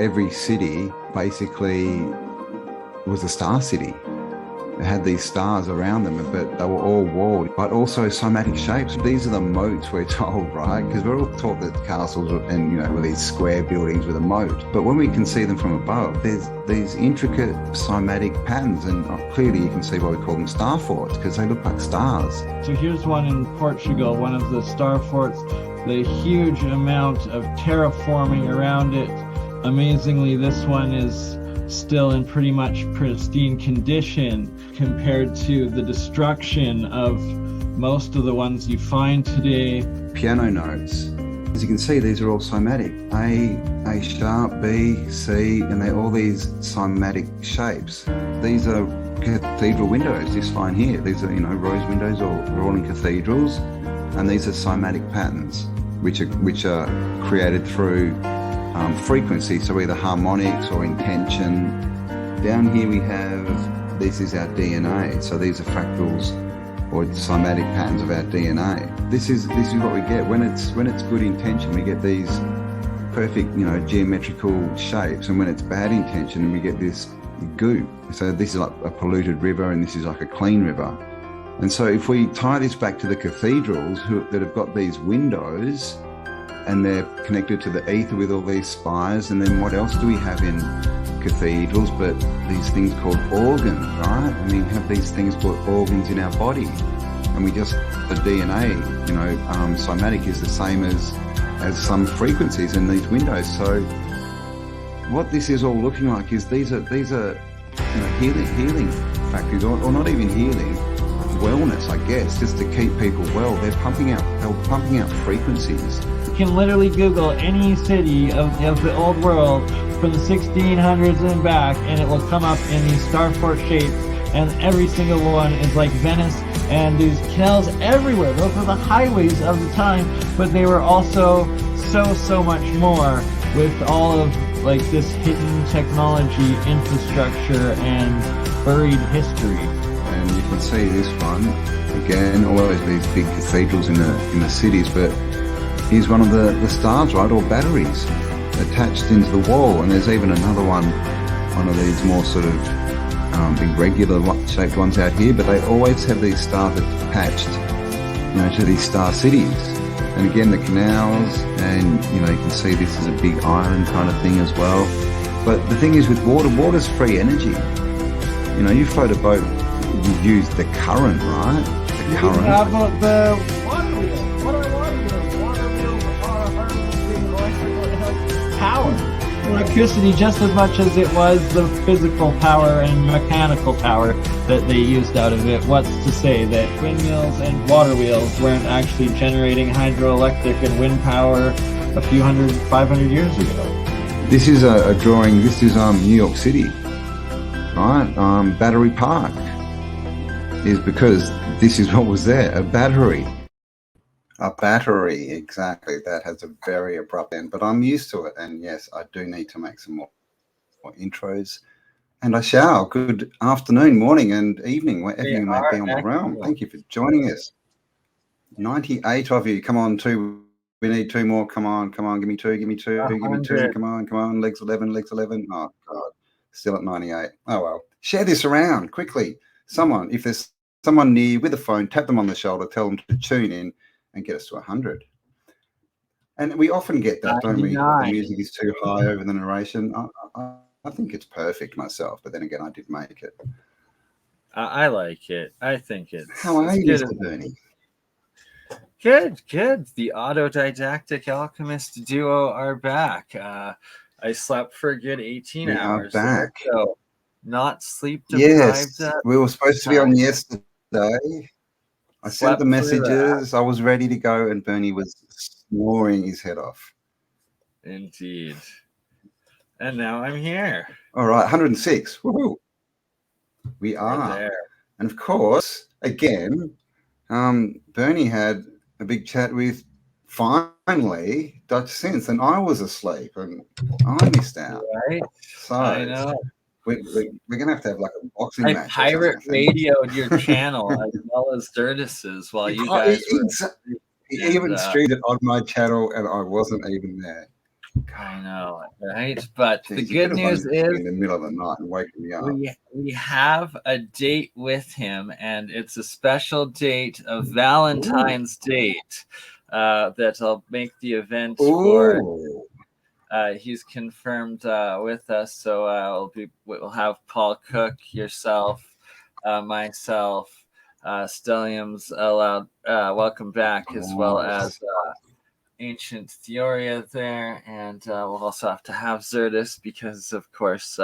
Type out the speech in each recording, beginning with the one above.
every city basically was a star city. It had these stars around them, but they were all walled, but also somatic shapes. These are the moats we're told, right? Because we're all taught that castles and, were these square buildings with a moat. But when we can see them from above, there's these intricate somatic patterns, and clearly you can see why we call them star forts, because they look like stars. So here's one in Portugal, one of the star forts, the huge amount of terraforming around it. Amazingly, this one is still in pretty much pristine condition compared to the destruction of most of the ones you find today. Piano notes. As you can see, these are all cymatic. A sharp, B, C, and they're all these cymatic shapes. These are cathedral windows, this line here. These are, rose windows, all in cathedrals. And these are cymatic patterns, which are created through frequency, so either harmonics or intention. Down here we have, this is our DNA, so these are fractals or cymatic patterns of our DNA. This is what we get when it's good intention. We get these perfect, geometrical shapes, and when it's bad intention, we get this goo. So this is like a polluted river, and this is like a clean river. And so if we tie this back to the cathedrals that have got these windows, and they're connected to the ether with all these spires, and then what else do we have in cathedrals but these things called organs, right? I mean, we have these things called organs in our body, and the DNA, cymatic is the same as some frequencies in these windows. So what this is all looking like is these are healing factors, or not even healing, wellness, I guess, just to keep people well. They're pumping out frequencies. You can literally Google any city of the old world from the 1600s and back, and it will come up in these star fort shapes, and every single one is like Venice, and there's canals everywhere. Those were the highways of the time, but they were also so much more, with all of like this hidden technology, infrastructure, and buried history. And you can see this one again, always these big cathedrals in the cities, but here's one of the stars, right, or batteries attached into the wall. And there's even another one of these more sort of big regular shaped ones out here, but they always have these stars attached, to these star cities. And again, the canals, and you can see this is a big island kind of thing as well. But the thing is with water's free energy. You float a boat, you use the current, right? The current. How about the water wheel? What are water wheels? Water wheels are harnessing electrical power. Electricity just as much as it was the physical power and mechanical power that they used out of it. What's to say that windmills and water wheels weren't actually generating hydroelectric and wind power a few 500 years ago? This is a drawing. This is New York City, right? Battery Park is because this is what was there, a battery. A battery, exactly. That has a very abrupt end, but I'm used to it. And yes, I do need to make some more intros. And I shall. Good afternoon, morning, and evening, wherever you may be on the realm. Thank you for joining us. 98 of you. Come on, two. We need two more. Come on. Give me two. Give me two. Come on. Legs 11. Oh, God. Still at 98. Oh, well. Share this around quickly. If there's someone near with a phone, tap them on the shoulder, tell them to tune in and get us to 100. And we often get that, don't we? The music is too high over the narration. I think it's perfect myself, but then again, I did make it. I like it. I think it's. How are you, Mr. Bernie? Good. The AutoDidactic Alchemist duo are back. I slept for a good 18 hours. Back. So not sleep deprived. Yes, we were supposed to be on yesterday. I sent the messages. I was ready to go, and Bernie was snoring his head off. Indeed. And now I'm here. All right, 106. Woohoo! We are. Right there. And of course, again, Bernie had a big chat with, finally, Dutch Sense, and I was asleep, and I missed out. Right? So I know. We're going to have like a boxing match. I pirate radioed your channel as well as Dirtis's while you guys He even streamed it on my channel, and I wasn't even there. I know, right? But Jeez, the you could good have news done this is in the middle of the night and waking me up. we have a date with him, and it's a special date of Valentine's date that I'll make the event for. Ooh. He's confirmed with us, so we'll have Paul Cook, yourself, myself, Stellium's allowed welcome back, as well as Ancient Theoria there, and we'll also have to have Zerdus because, of course,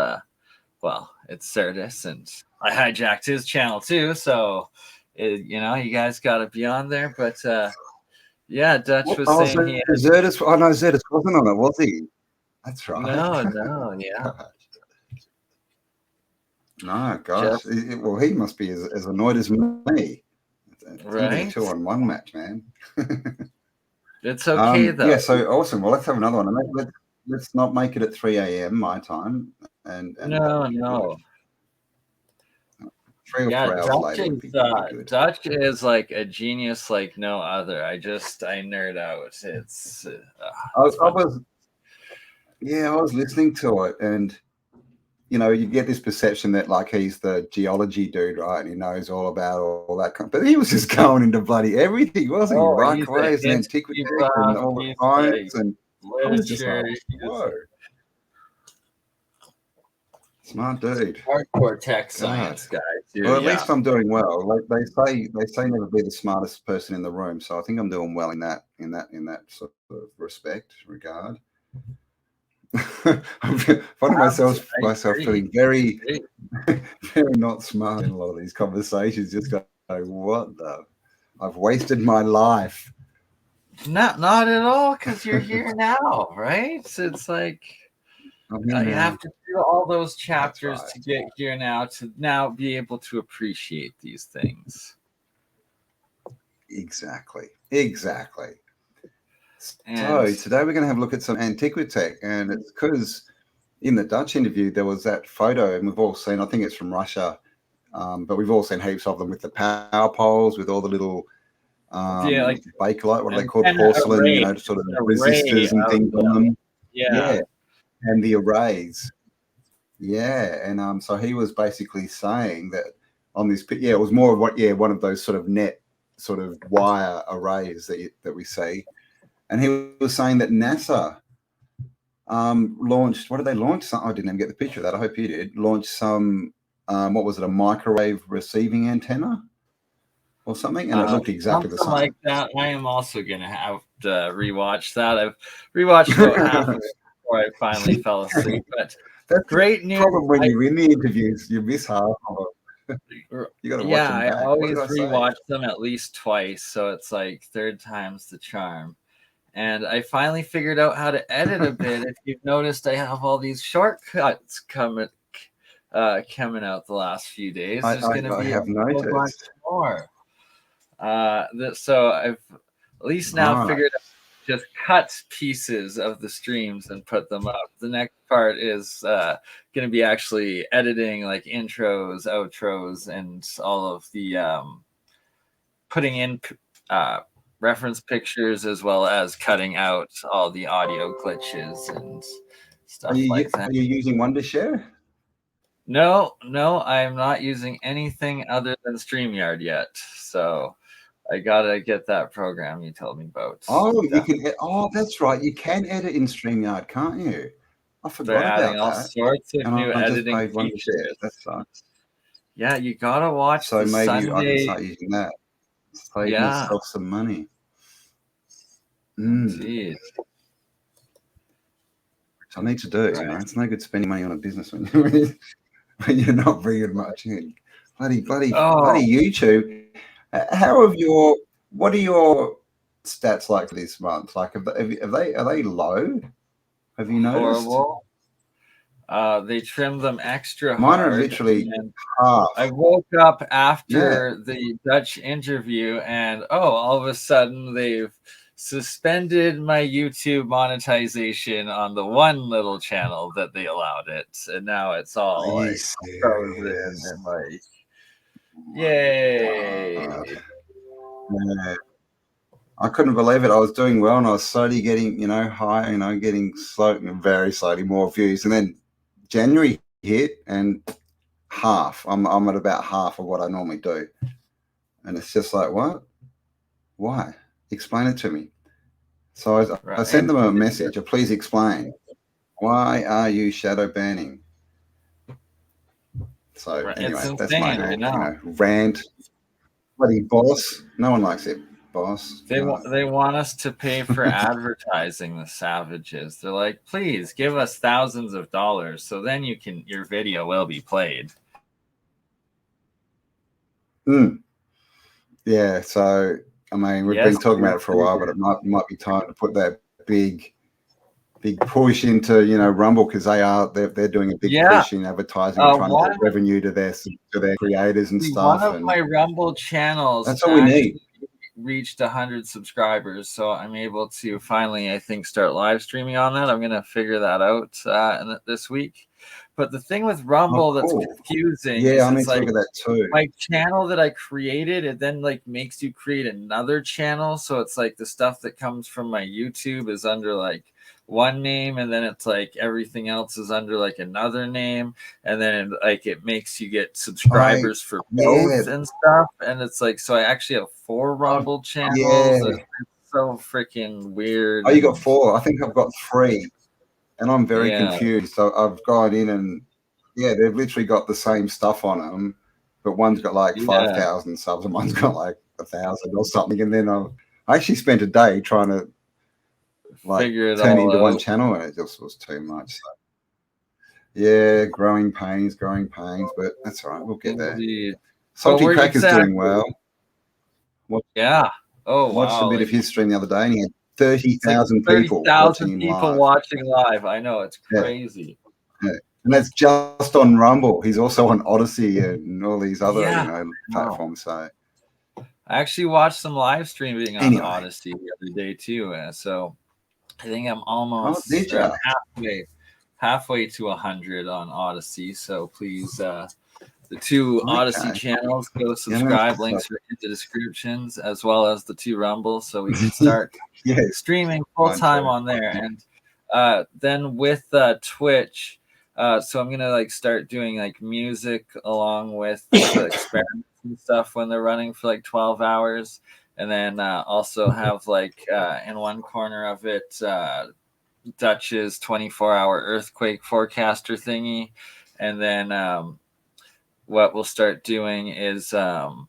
well, it's Zerdus, and I hijacked his channel too, so you know, you guys got to be on there. But yeah, Dutch was saying he had... Zerdus. Oh no, Zerdus wasn't on it, was he? That's right. No, yeah. No, gosh. Well, he must be as annoyed as me. Right? A 2-on-1 match, man. It's okay, though. Yeah, so awesome. Well, let's have another one. Let's not make it at 3 a.m. my time. And No. 3 or 4 hours later would be good. Dutch is like a genius like no other. I nerd out. It's I was listening to it, and you know, you get this perception that like he's the geology dude, right? And he knows all about all that. But he was just going into bloody everything, wasn't he? Microwaves and Antiquity and all the science and literature. Whoa. Smart dude. Hardcore tech science guy. Dude, well, at least I'm doing well. Like they say never be the smartest person in the room. So I think I'm doing well in that sort of regard. I'm finding myself feeling very, very not smart in a lot of these conversations. Just go, what the? I've wasted my life. Not at all, because you're here now, right? It's like you have to do all those chapters to get here now to now be able to appreciate these things. Exactly. So today we're going to have a look at some Antiquitech, and it's because in the Dutch interview there was that photo, and we've all seen, I think it's from Russia, but we've all seen heaps of them with the power poles with all the little like bakelite, what are they called, porcelain, array, you know, sort of resistors and things on them. Yeah, and the arrays. Yeah, and so he was basically saying that on this, it was more of one of those sort of net sort of wire arrays that we see. And he was saying that NASA launched, what did they launch? I didn't even get the picture of that. I hope you did. Launched some, what was it, a microwave receiving antenna or something? And it looked exactly the same. Like that. I am also going to have to rewatch that. I've rewatched about half of it before I finally fell asleep. But that's great news. Problem when you're in the interviews, you miss half of it. You got to watch them back. I always rewatch them at least twice. So it's like third time's the charm. And I finally figured out how to edit a bit. If you've noticed, I have all these shortcuts coming out the last few days. There's going to be a bunch more. So I've at least now figured out just cut pieces of the streams and put them up. The next part is going to be actually editing like intros, outros, and all of the putting in reference pictures, as well as cutting out all the audio glitches and stuff like that. Are you using Wondershare? No, I'm not using anything other than StreamYard yet. So I gotta get that program you told me about. Oh, you can. Oh, that's right. You can edit in StreamYard, can't you? I forgot about that. All sorts of new editing features. That sucks. Yeah, you gotta watch. So maybe I can start using that. Save myself some money. Indeed. Which I need to do. Right. You know? It's no good spending money on a business when you're not bringing much in. Bloody YouTube. What are your stats like for this month? Like, are they low? Have you noticed? Horrible. They trimmed them extra Mine hard. Are literally half. I woke up after the Dutch interview, and all of a sudden they've suspended my YouTube monetization on the one little channel that they allowed it, and now it's all like frozen and like, yay! I couldn't believe it. I was doing well, and I was slowly getting, high, getting slow, very slowly more views, and then January hit, and half. I'm at about half of what I normally do, and it's just like, what? Why? Explain it to me. So I sent them a message. Please explain. Why are you shadow banning? So anyway, that's my rant. Bloody boss. No one likes it, boss. They want us to pay for advertising, the savages. They're like, please give us thousands of dollars so then your video will be played. Yeah, so I mean, we've been talking about it for a while, but it might be time to put that big push into Rumble, because they're doing a big push in advertising, trying to get revenue to their creators and stuff. One of my Rumble channels, that's all we need, reached 100 subscribers, so I'm able to finally, I think, start live streaming on that. I'm gonna figure that out this week. But the thing with Rumble that's confusing is I need to look at that too. My channel that I created, it then makes you create another channel, so it's like the stuff that comes from my YouTube is under one name, and then it's like everything else is under another name, and then it makes you get subscribers for both and stuff, and it's so I actually have 4 Rumble channels. It's so freaking weird. You got 4? I think I've got 3, and I'm very confused. So I've gone in and they've literally got the same stuff on them, but one's got 5,000 subs and one's got 1,000 or something, and then I actually spent a day trying to figure it turn all into out. one channel, and it just was too much. So, growing pains, but that's all right. We'll get there. Salty Cracker's doing well. Watched a bit of his stream the other day, and he had 30,000 people watching live. I know, it's crazy. Yeah. And that's just on Rumble. He's also on OdySee and all these other platforms. So I actually watched some live streaming on OdySee the other day too. So I think I'm almost halfway to 100 on OdySee. So please, the 2 OdySee channels, go subscribe. Links are in the descriptions, as well as the 2 Rumble, so we can start streaming full time on there. And then with Twitch, so I'm gonna start doing music along with the experiments and stuff when they're running for 12 hours. And then also have in one corner of it, Dutch's 24-hour earthquake forecaster thingy. And then what we'll start doing is on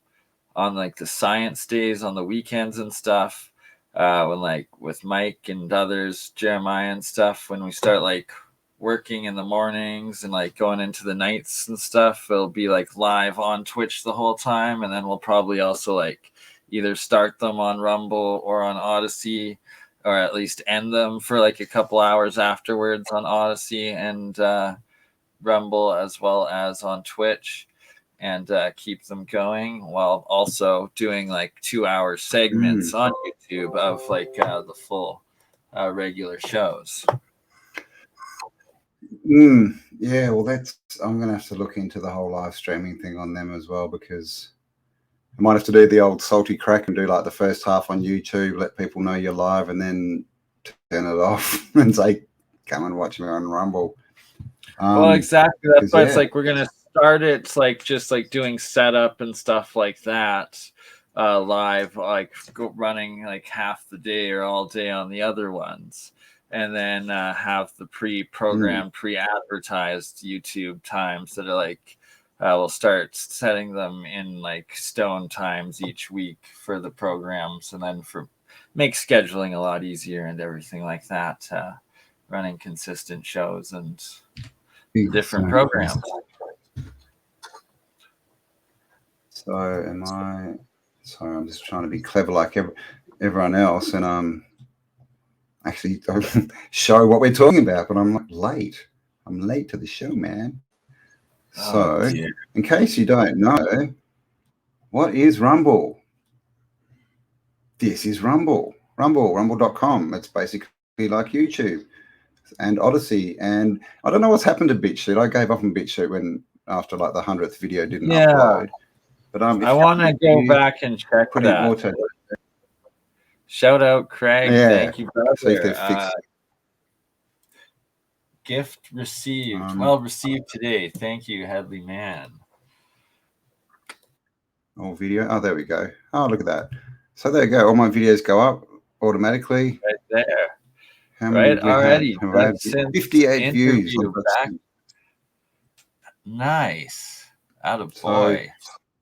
the science days on the weekends and stuff, when with Mike and others, Jeremiah and stuff, when we start working in the mornings and going into the nights and stuff, it'll be live on Twitch the whole time. And then we'll probably also either start them on Rumble or on OdySee, or at least end them for a couple hours afterwards on OdySee and Rumble, as well as on Twitch, and keep them going while also doing 2-hour segments on YouTube of the full regular shows. Yeah, well, I'm gonna have to look into the whole live streaming thing on them as well, because I might have to do the old Salty Crack and do the first half on YouTube, let people know you're live, and then turn it off and say, come and watch me on Rumble. Well, exactly. That's why it's we're gonna start it just doing setup and stuff like that live, running half the day or all day on the other ones, and then have the pre-programmed, pre-advertised YouTube times that are we'll start setting them in stone times each week for the programs, and then make scheduling a lot easier and everything like that, running consistent shows and different programs. So I'm just trying to be clever like everyone else, and actually show what we're talking about, but I'm late. I'm late to the show, man. So, in case you don't know, what is Rumble? This is Rumble. Rumble.com. It's basically like YouTube and OdySee. And I don't know what's happened to BitChute. I gave up on BitChute after the 100th video didn't upload. But I want to go back and check that. Shout out, Craig. Yeah. Thank you, brother. See if they're fixed. Gift received. Well received today. Thank you, Headley Man. All video. Oh, there we go. Oh, look at that. So there you go. All my videos go up automatically. Right there. How many Right, already. have I had? 58 views. Back. Nice. Attaboy. So,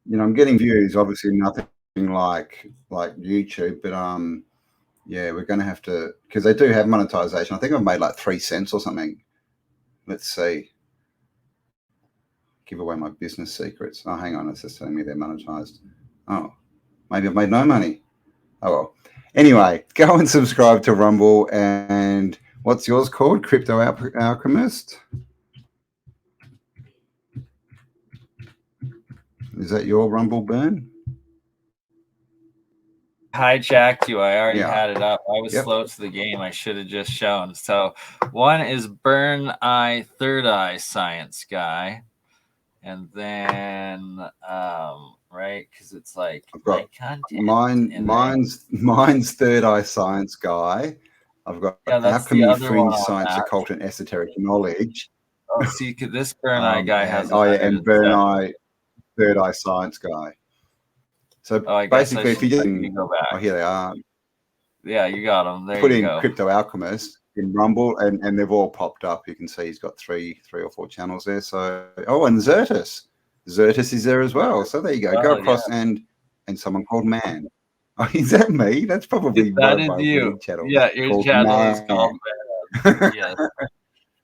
you know, I'm getting views. Obviously, nothing like YouTube, but yeah, we're going to have to, because they do have monetization. I think I've made like 3 cents or something. Let's see. Give away my business secrets. Oh, hang on. It's just telling me they're monetized. Oh, maybe I've made no money. Oh, well. Anyway, go and subscribe to Rumble. And what's yours called? Crypto Alchemist? Is that your Rumble, Burn? Hijacked you. I already had it up. I was slow to the game. I should have just shown. So one is BurnEye, Third Eye Science Guy. And then right, because it's like I've got content. Mine's Third Eye Science Guy. I've got Alchemy, Fringe Science, Occult, and Esoteric Knowledge. Oh, see, this BurnEye guy has. Oh yeah, and BurnEye, Third Eye Science Guy. So basically, if you just go back. Oh, here they are. Yeah, you got them. There Put you in go. Crypto Alchemist in Rumble, and they've all popped up. You can see he's got three or four channels there. So and Zertus is there as well. So there you go. Go across and someone called Man. Oh, is that me? That's probably that is you. Yeah, your channel is called Man. Yes.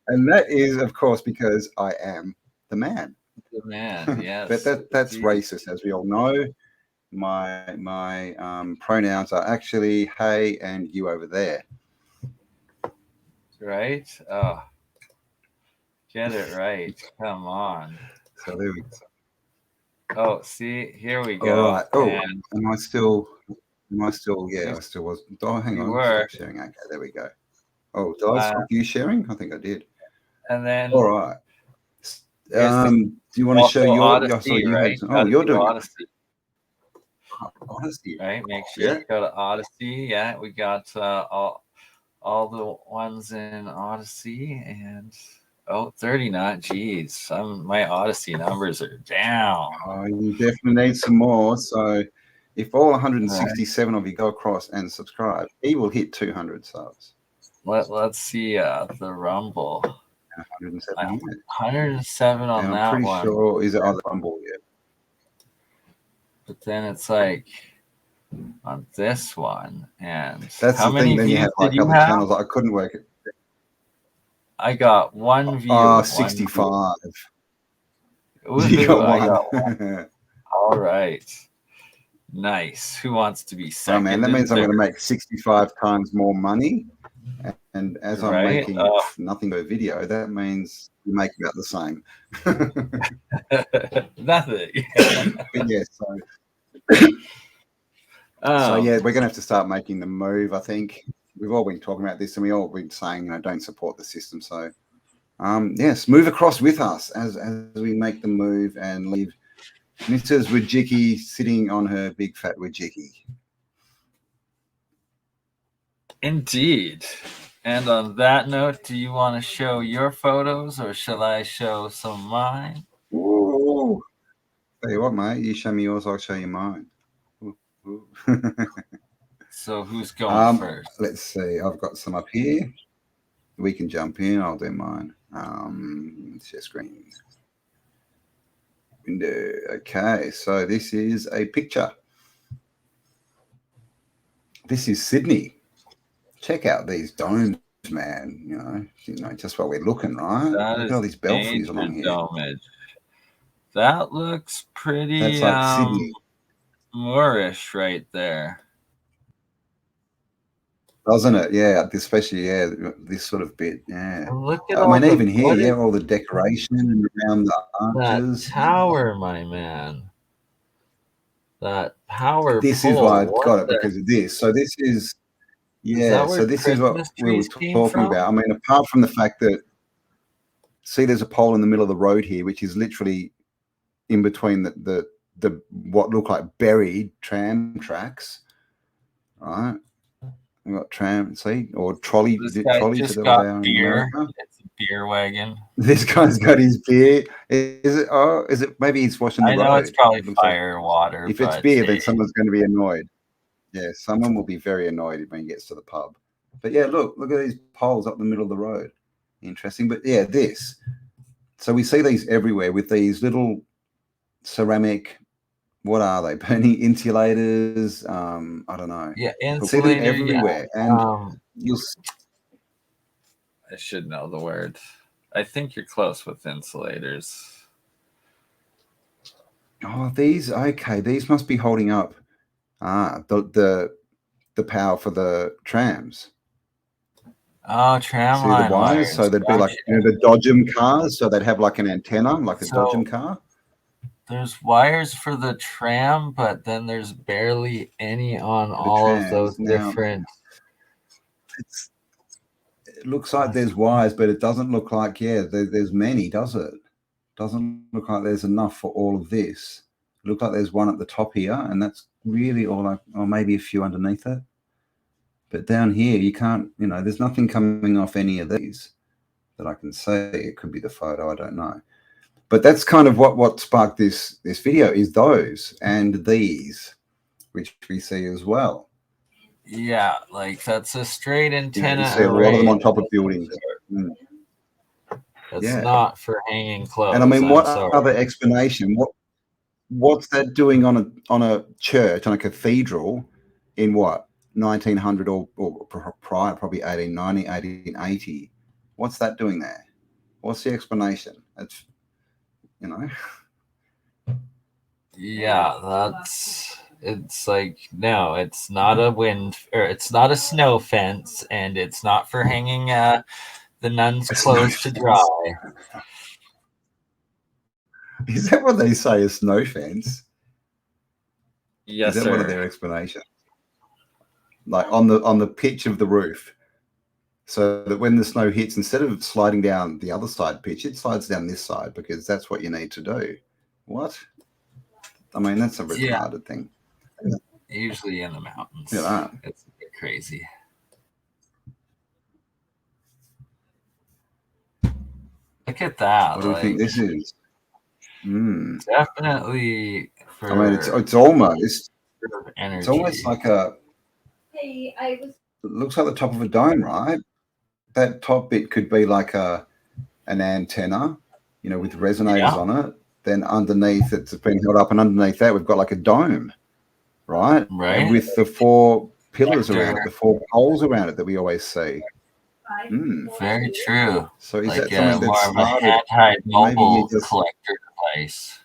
And that is, of course, because I am the man. The man, yes. But that's racist, as we all know. My pronouns are actually hey and you over there. Right? Oh, get it right. Come on. So there we go. Oh, see, here we go. All right. Oh, am I still? Yeah, I still was. Oh, hang on. Were. Stop sharing. Okay, there we go. Oh, did I stop you sharing? I think I did. And then. All right. Do you want to show your? OdySee, right? You're doing OdySee. OdySee. Right. Make sure you go to OdySee. Yeah, we got all the ones in OdySee and 39. Geez, my OdySee numbers are down. Oh, you definitely need some more. So if all 167 of you go across and subscribe, he will hit 200 subs. Let's see the Rumble. 107. 107 on that one. I'm pretty sure is it on the Rumble yet. But then it's like on this one, and that's how the many thing. Then you have like other channels. I couldn't work it. I got one view. 65. You got one. All right. Nice. Who wants to be second? Oh man, that means I'm going to make 65 times more money. And as I'm making nothing but a video, that means you make about the same. Nothing. But yeah, so yeah, we're going to have to start making the move. I think we've all been talking about this, and we all been saying, don't support the system. So yes, move across with us as we make the move and leave Mrs. Wajicki sitting on her big fat Wajicki. Indeed. And on that note, do you want to show your photos or shall I show some of mine? Ooh. Tell you what, mate, you show me yours, I'll show you mine. Ooh. So who's going first? Let's see. I've got some up here. We can jump in. I'll do mine. Share screen. Window. Okay, so this is a picture. This is Sydney. Check out these domes, man. You know, just while we're looking, right? Look at all these belfries along here. Domage. That looks pretty That's like Sydney. Moorish right there. Doesn't it? Yeah, especially this sort of bit. Yeah. Look at even here, all the decoration around the arches. That tower, my man. That power. This is why I got it because of this. So this is. Yeah, so this is what we were talking about. I mean, apart from the fact that, see, there's a pole in the middle of the road here, which is literally in between the what look like buried tram tracks, right? We've got tram, see, or trolley. This Is it guy trolleys just that got allow in beer. America? It's a beer wagon. This guy's got his beer. Is it? Oh, is it? Maybe he's washing the I know it's road. probably It looks like fire water, if it's but beer, then someone's going to be annoyed. Yeah, someone will be very annoyed when he gets to the pub. But yeah, look at these poles up the middle of the road. Interesting. But yeah, this. So we see these everywhere with these little ceramic. What are they? Burning insulators. I don't know. yeah, We'll see them insulator. everywhere, Yeah. and you'll. I should know the word. I think you're close with insulators. Oh, these okay. These must be holding up. The power for the trams. Oh, tram See the line wires? So they'd be like the Dodgem cars. So they'd have like an antenna, like a Dodgem car. There's wires for the tram, but then there's barely any on The all of trams. those Now, different. it looks like there's wires, but it doesn't look like there's many, does it? Doesn't look like there's enough for all of this. It looks like there's one at the top here, and that's really all. Or maybe a few underneath it. But down here, you can't. There's nothing coming off any of these that I can see. It could be the photo. I don't know. But that's kind of what sparked this video is those and these, which we see as well. Yeah, like that's a straight antenna. You see a lot of them on top of buildings. That's not for hanging clothes. And I mean, what other explanation? What's that doing on a church, on a cathedral, in what 1900 or prior, probably 1890, 1880? What's that doing there? What's the explanation? It's Yeah, it's like, no, it's not a it's not a snow fence, and it's not for hanging the nuns' clothes to dry. Is that what they say, a snow fence? Yes, is that one of their explanations? Like on the pitch of the roof, so that when the snow hits, instead of sliding down the other side pitch, it slides down this side because that's what you need to do. What? I mean, that's a retarded thing. Usually in the mountains. Yeah, it's a bit crazy. Look at that. What do you think this is? Definitely. I mean, it's almost like a. Hey, it looks like the top of a dome, right? That top bit could be like an antenna, with resonators on it. Then underneath it's been held up, and underneath that we've got like a dome, right? And with the 4 pillars around it, the 4 poles around it that we always see. Very true. So is like that something more that's of a handheld mobile collector device?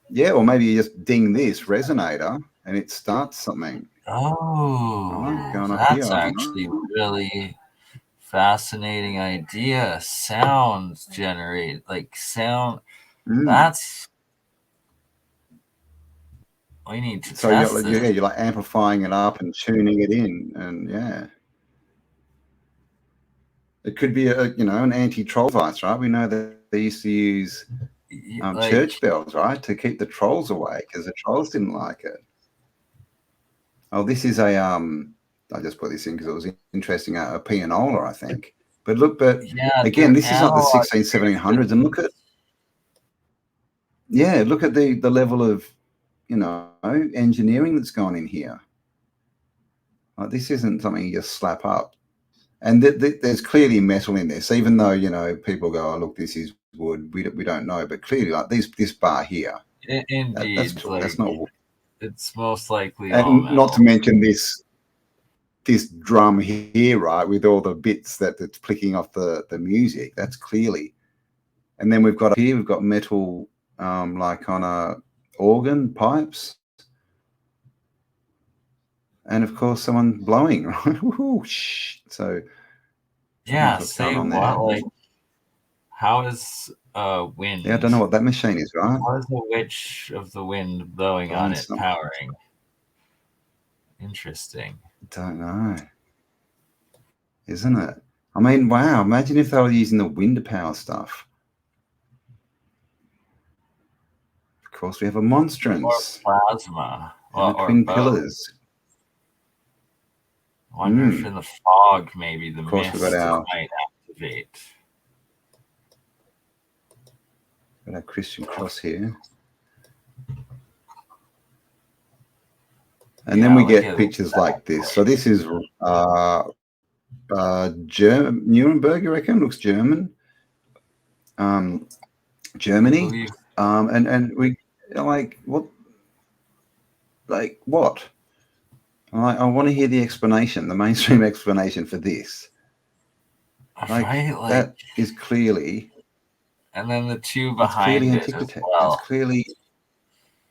Yeah, or maybe you just ding this resonator and it starts something. Oh, going up that's here, actually really fascinating idea. Sounds generate, like sound. That's. We need to test this. You're like amplifying it up and tuning it in, and yeah. It could be an anti-troll device, right? We know that they used to use church bells, right, to keep the trolls away because the trolls didn't like it. Oh, this is a I just put this in because it was interesting. A pianola, I think. But look, again, this is like the 1700s, and look at the level of engineering that's gone in here. Like, this isn't something you just slap up. And there's clearly metal in this, even though people go, "Oh, look, this is wood." We don't know, but clearly, like this bar here, indeed, that's not wood. It's most likely, and not to mention this drum here, right, with all the bits that's clicking off the music. That's clearly, and then we've got metal, like on a organ pipes. And of course, someone blowing, right? So, yeah, say what? Like, how is wind? Yeah, I don't know what that machine is, right? How is the witch of the wind blowing on it powering? Interesting. Don't know. Isn't it? I mean, wow! Imagine if they were using the wind to power stuff. Of course, we have a monstrance. Or plasma. And the twin pillars. I wonder if in the fog maybe the course, mist we've got our- might activate. Got our Christian cross here. And then we get pictures like this. So this is Nuremberg, you reckon? Looks German. Germany. And we like what? Like what? I want to hear the explanation, the mainstream explanation for this. Like, that is clearly. And then the two behind it as well. It's clearly.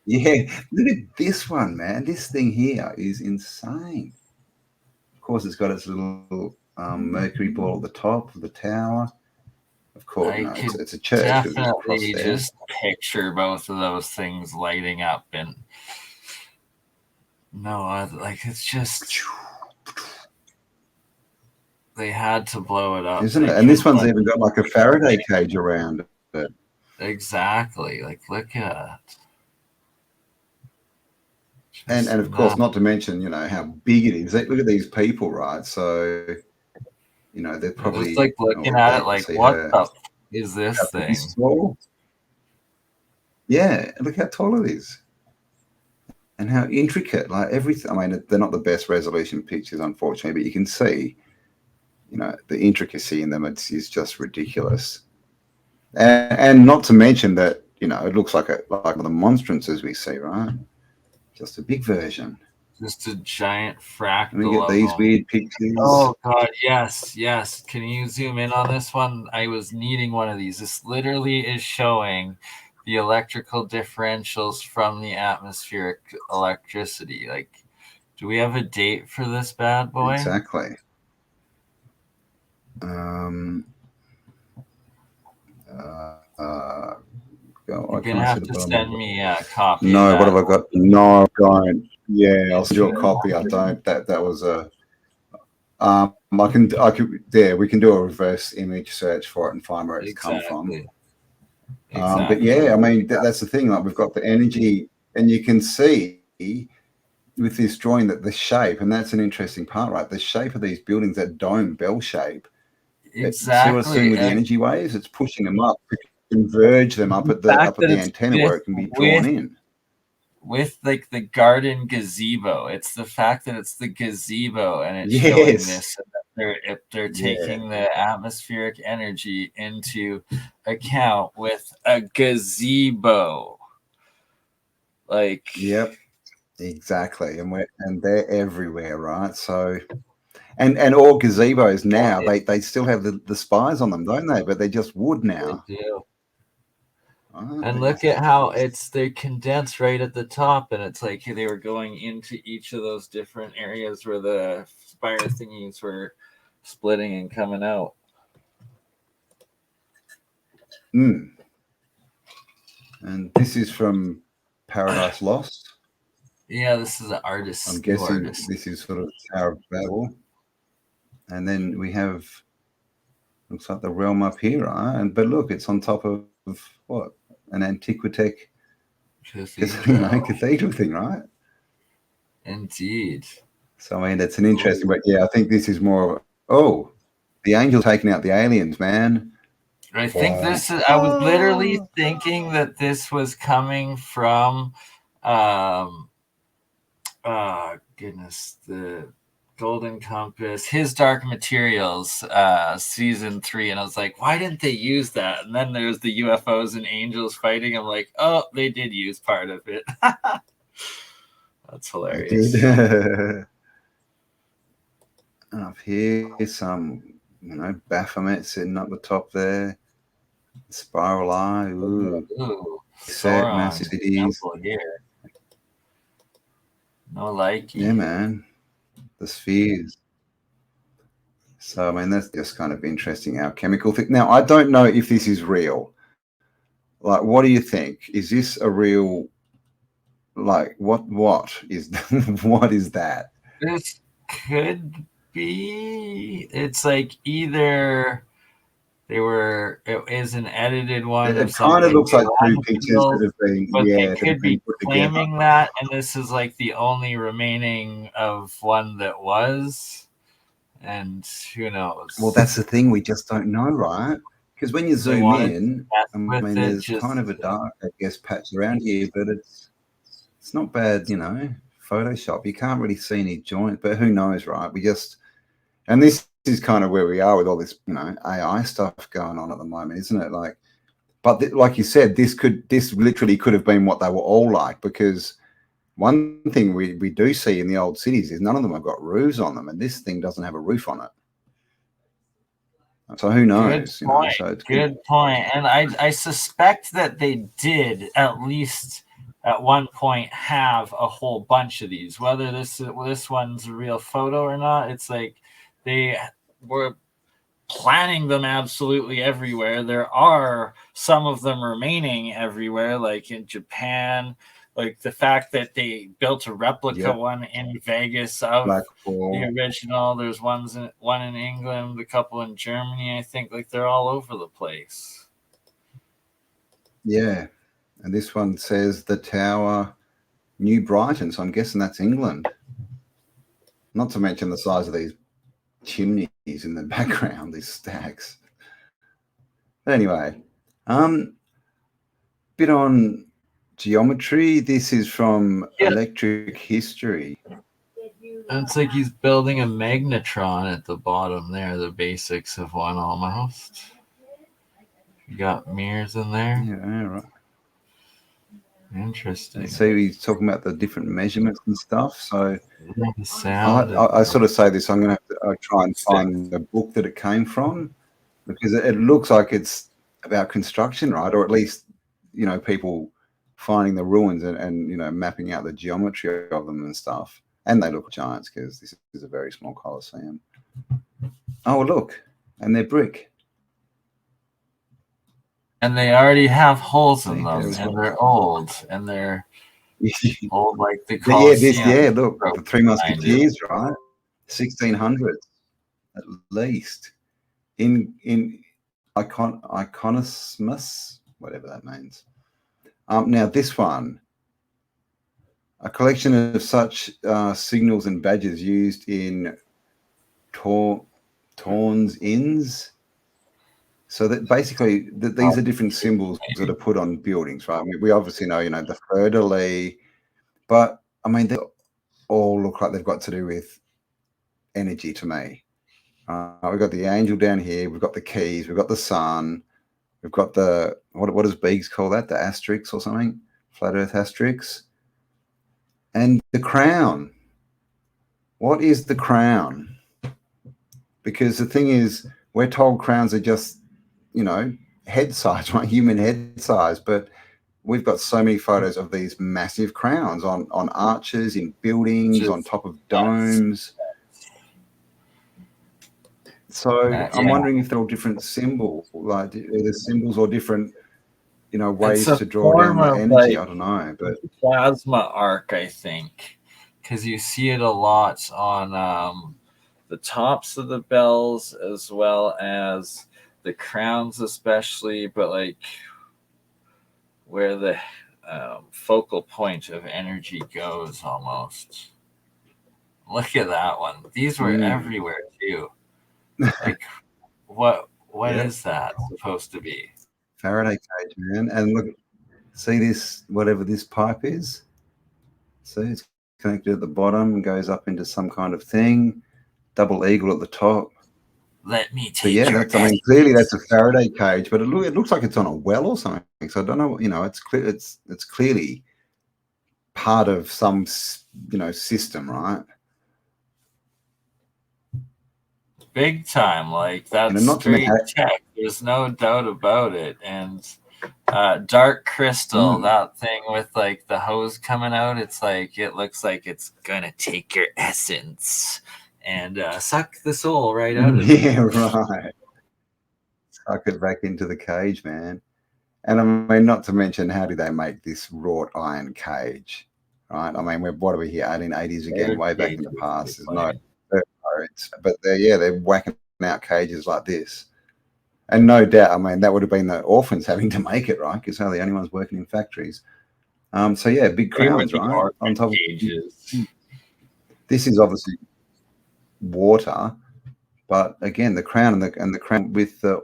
Yeah, look at this one, man. This thing here is insane. Of course, it's got its little mercury ball at the top of the tower. Of course, no, it's a church. Definitely just picture both of those things lighting up, and it's just they had to blow it up, isn't it? And this one's even got like a Faraday cage around it. Exactly. Like, look at. And of course, not to mention, how big it is. Look at these people, right? So, they're probably it's like looking at it like, what the is this thing? Small. Yeah, look how tall it is, and how intricate. Like everything. I mean, they're not the best resolution pictures, unfortunately, but you can see, the intricacy in them. Is just ridiculous, and not to mention that it looks like the monstrances we see, right? Just a big version. Just a giant fractal. And we get these weird pictures. Oh God, yes. Can you zoom in on this one? I was needing one of these. This literally is showing the electrical differentials from the atmospheric electricity. Like, do we have a date for this bad boy? Exactly. You're gonna have to send me a copy. No, what have I got? No, I don't. Yeah, I'll send you a copy. I don't. That was a. I can. There, we can do a reverse image search for it and find where it's come from. But yeah, I mean that's the thing. Like we've got the energy, and you can see with this drawing that the shape, and that's an interesting part, right? The shape of these buildings, that dome bell shape. Exactly. See what it's doing with the energy waves? It's pushing them up to converge them up at the antenna where it can be drawn in. With like the garden gazebo, it's the fact that it's the gazebo and it's showing this. If they're taking the atmospheric energy into account with a gazebo, like yep, exactly, and they're everywhere, right? So. And all gazebos now, they still have the spires on them, don't they? But they're just wood now. They do. And look at how they're condensed right at the top, and it's like they were going into each of those different areas where the spire thingies were splitting and coming out. And this is from Paradise Lost. Yeah, this is an artist. I'm guessing this is sort of Tower of Babel. And then we have, looks like the realm up here, right? But look, it's on top of what? An Antiquitech cathedral thing, right? Indeed. So, I mean, it's an interesting, but yeah, I think this is more of, the angel taking out the aliens, man. I think this is, I was literally thinking that this was coming from, the Golden Compass, His Dark Materials, season 3, and I was like, why didn't they use that? And then there's the UFOs and angels fighting. I'm like, oh, they did use part of it. That's hilarious. Up here, some Baphomet sitting up the top there. Spiral Eye. Ooh. Massive cities. Here. No liking. Yeah, man. The spheres. So, I mean, that's just kind of interesting alchemical thing. Now, I don't know if this is real. Like, what do you think? Is this a real, like, what is what is that? This could be. It's like either it is an edited one. It kind of looks like two pictures that have been, but they could be claiming that, and this is like the only remaining of one that was. And who knows? Well, that's the thing. We just don't know, right? Because when you They zoom wanted to in, mess I with mean, it there's just kind of a dark, I guess, patch around here, but it's not bad, you know, Photoshop. You can't really see any joint, but who knows, right? And this is kind of where we are with all this, you know, AI stuff going on at the moment, isn't it? Like, but like you said, this literally could have been what they were all like, because one thing we do see in the old cities is none of them have got roofs on them, and this thing doesn't have a roof on it. So who knows? good point. So it's Good point. And I suspect that they did at least at one point have a whole bunch of these. Whether this one's a real photo or not, it's like they were planning them absolutely everywhere. There are some of them remaining everywhere, like in Japan. Like the fact that they built a replica one in Vegas of the original. There's one in England, a couple in Germany, I think. Like they're all over the place. Yeah. And this one says the Tower, New Brighton. So I'm guessing that's England. Not to mention the size of these chimneys in the background, these stacks. But anyway, bit on geometry. This is from Electric History. And it's like he's building a magnetron at the bottom there, the basics of one almost. You got mirrors in there. Yeah, right. Interesting. So he's talking about the different measurements and stuff. So the sound. I sort of say this. I'm going to have to try and find the book that it came from, because it looks like it's about construction, right? Or at least, you know, people finding the ruins and you know, mapping out the geometry of them and stuff. And they look giants, because this is a very small Colosseum. Oh, look, and they're brick. And they already have holes in them, and they're old, and they're old like the Colosseum. Look, the Three Musketeers, right? 1600s at least. In Iconismus, whatever that means. Now this one, a collection of such signals and badges used in Torns Inns. So that basically these are different symbols that are put on buildings, right? I mean, we obviously know, you know, the fleur-de-lis, but I mean, they all look like they've got to do with energy to me. We've got the angel down here. We've got the keys. We've got the sun. We've got the, what does Biggs call that? The asterix or something? Flat Earth asterix. And the crown. What is the crown? Because the thing is, we're told crowns are just, you know, head size, right? Human head size. But we've got so many photos of these massive crowns on arches, in buildings, on top of domes. So I'm wondering if they're all different symbols, like either symbols or different, you know, ways to draw down the energy. I don't know, but plasma arc, I think, because you see it a lot on the tops of the bells as well as the crowns, especially, but like where the focal point of energy goes almost. Look at that one. These were everywhere too. Like, what is that supposed to be? Faraday cage, man. And look, see this, whatever this pipe is? See, it's connected at the bottom and goes up into some kind of thing. Double eagle at the top. Let me take so yeah, that's, I mean, clearly that's a Faraday cage, but it looks like it's on a well or something. So I don't know, you know, it's clear, it's clearly part of some, you know, system, right? Big time, like that's straight tech. There's no doubt about it. And dark crystal, that thing with like the hose coming out, it's like it looks like it's gonna take your essence and suck the soul right out of yeah, right. Suck it back into the cage, man. And I mean, not to mention, how do they make this wrought iron cage, right? I mean, what are we here, 1880s again, way back in the past. There's no, but they're whacking out cages like this. And no doubt, I mean, that would have been the orphans having to make it, right? Because they're the only ones working in factories. So yeah, big crowns, right? On top of cages. This is obviously water, But again, the crown and the crown with the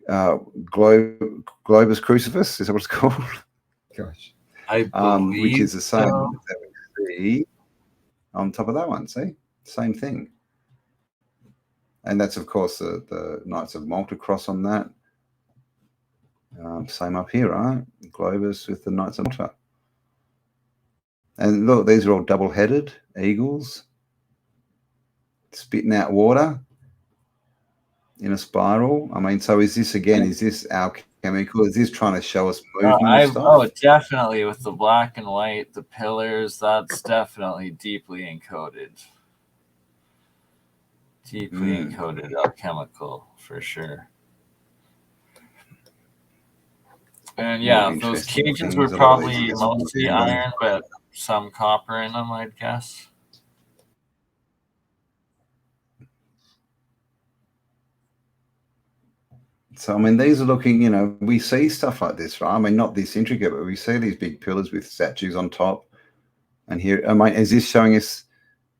globus crucifix, is that what it's called? Gosh, I believe which is the same so. that we see on top of that one. See, same thing. And that's of course the Knights of Malta cross on that. Same up here, right? Globus with the Knights of Malta. And look, these are all double-headed eagles spitting out water in a spiral. I mean, so is this again? Is this alchemical? Is this trying to show us movement stuff? Oh, definitely with the black and white, the pillars. That's definitely deeply encoded. Deeply encoded alchemical for sure. And yeah, those cages were probably mostly iron, but some copper in them, I'd guess. So, I mean, these are looking, you know, we see stuff like this, right? I mean, not this intricate, but we see these big pillars with statues on top. And here, I mean, is this showing us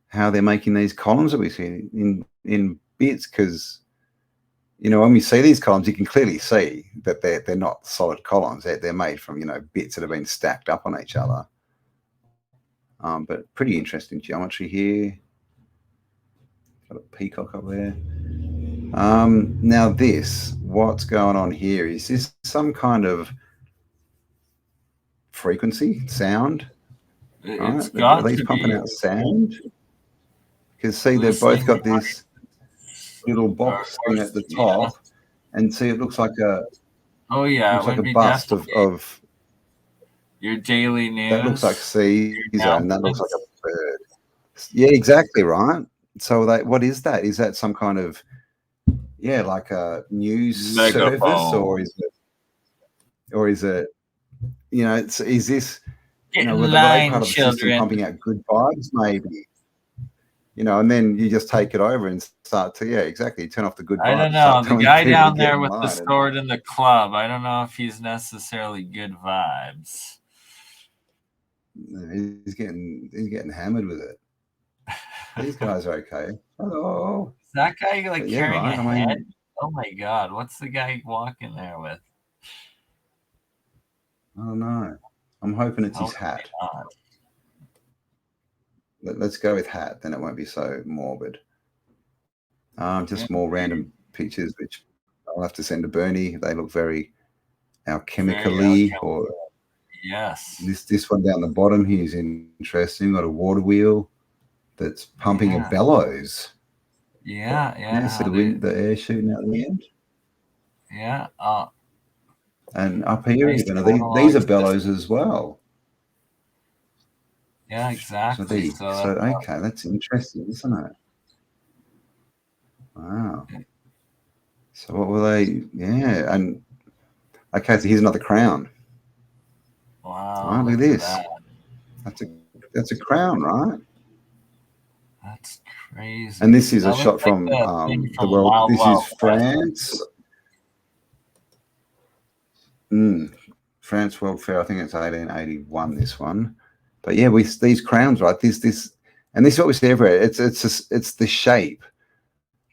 how they're making these columns that we see in bits? Because, you know, when we see these columns, you can clearly see that they're not solid columns. They're made from, you know, bits that have been stacked up on each other. But pretty interesting geometry here. Got a peacock up there. Now this, what's going on here? Is this some kind of frequency, sound? It's right? got Are these to pumping be. out sound? Because see, they've both got this little box thing at the top, and see, it looks like a looks like a bust of your daily news. That looks like Caesar, and that looks like a bird. Yeah, exactly right. So what is that? Is that some kind of like a news service, or is it you know, is this you know, were they part of the system pumping out good vibes, maybe? You know, and then you just take it over and start to exactly turn off the good vibes. I don't know. The guy down there with the sword in the club, I don't know if he's necessarily good vibes. He's getting hammered with it. These guys are okay. Oh, is that guy like carrying a head? Oh my god, what's the guy walking there with? I don't know. I'm hoping it's his hat. Let's go with hat, then it won't be so morbid. Just more random pictures, which I'll have to send to BurnEye. They look very alchemically, or yes. This one down the bottom here is interesting. Got a water wheel that's pumping a bellows. Yeah. See the air shooting out the end. Yeah. And up here, even these are bellows as well. Yeah, exactly. So okay, that's interesting, isn't it? Wow. So what were they? Yeah, and okay, so here's another crown. Wow. Right, look at this. That's a crown, right? That's crazy. And this is a shot from the world. This is France. France World Fair. I think it's 1881. This one, but yeah, these crowns, right? This, and this is what we see everywhere. It's the shape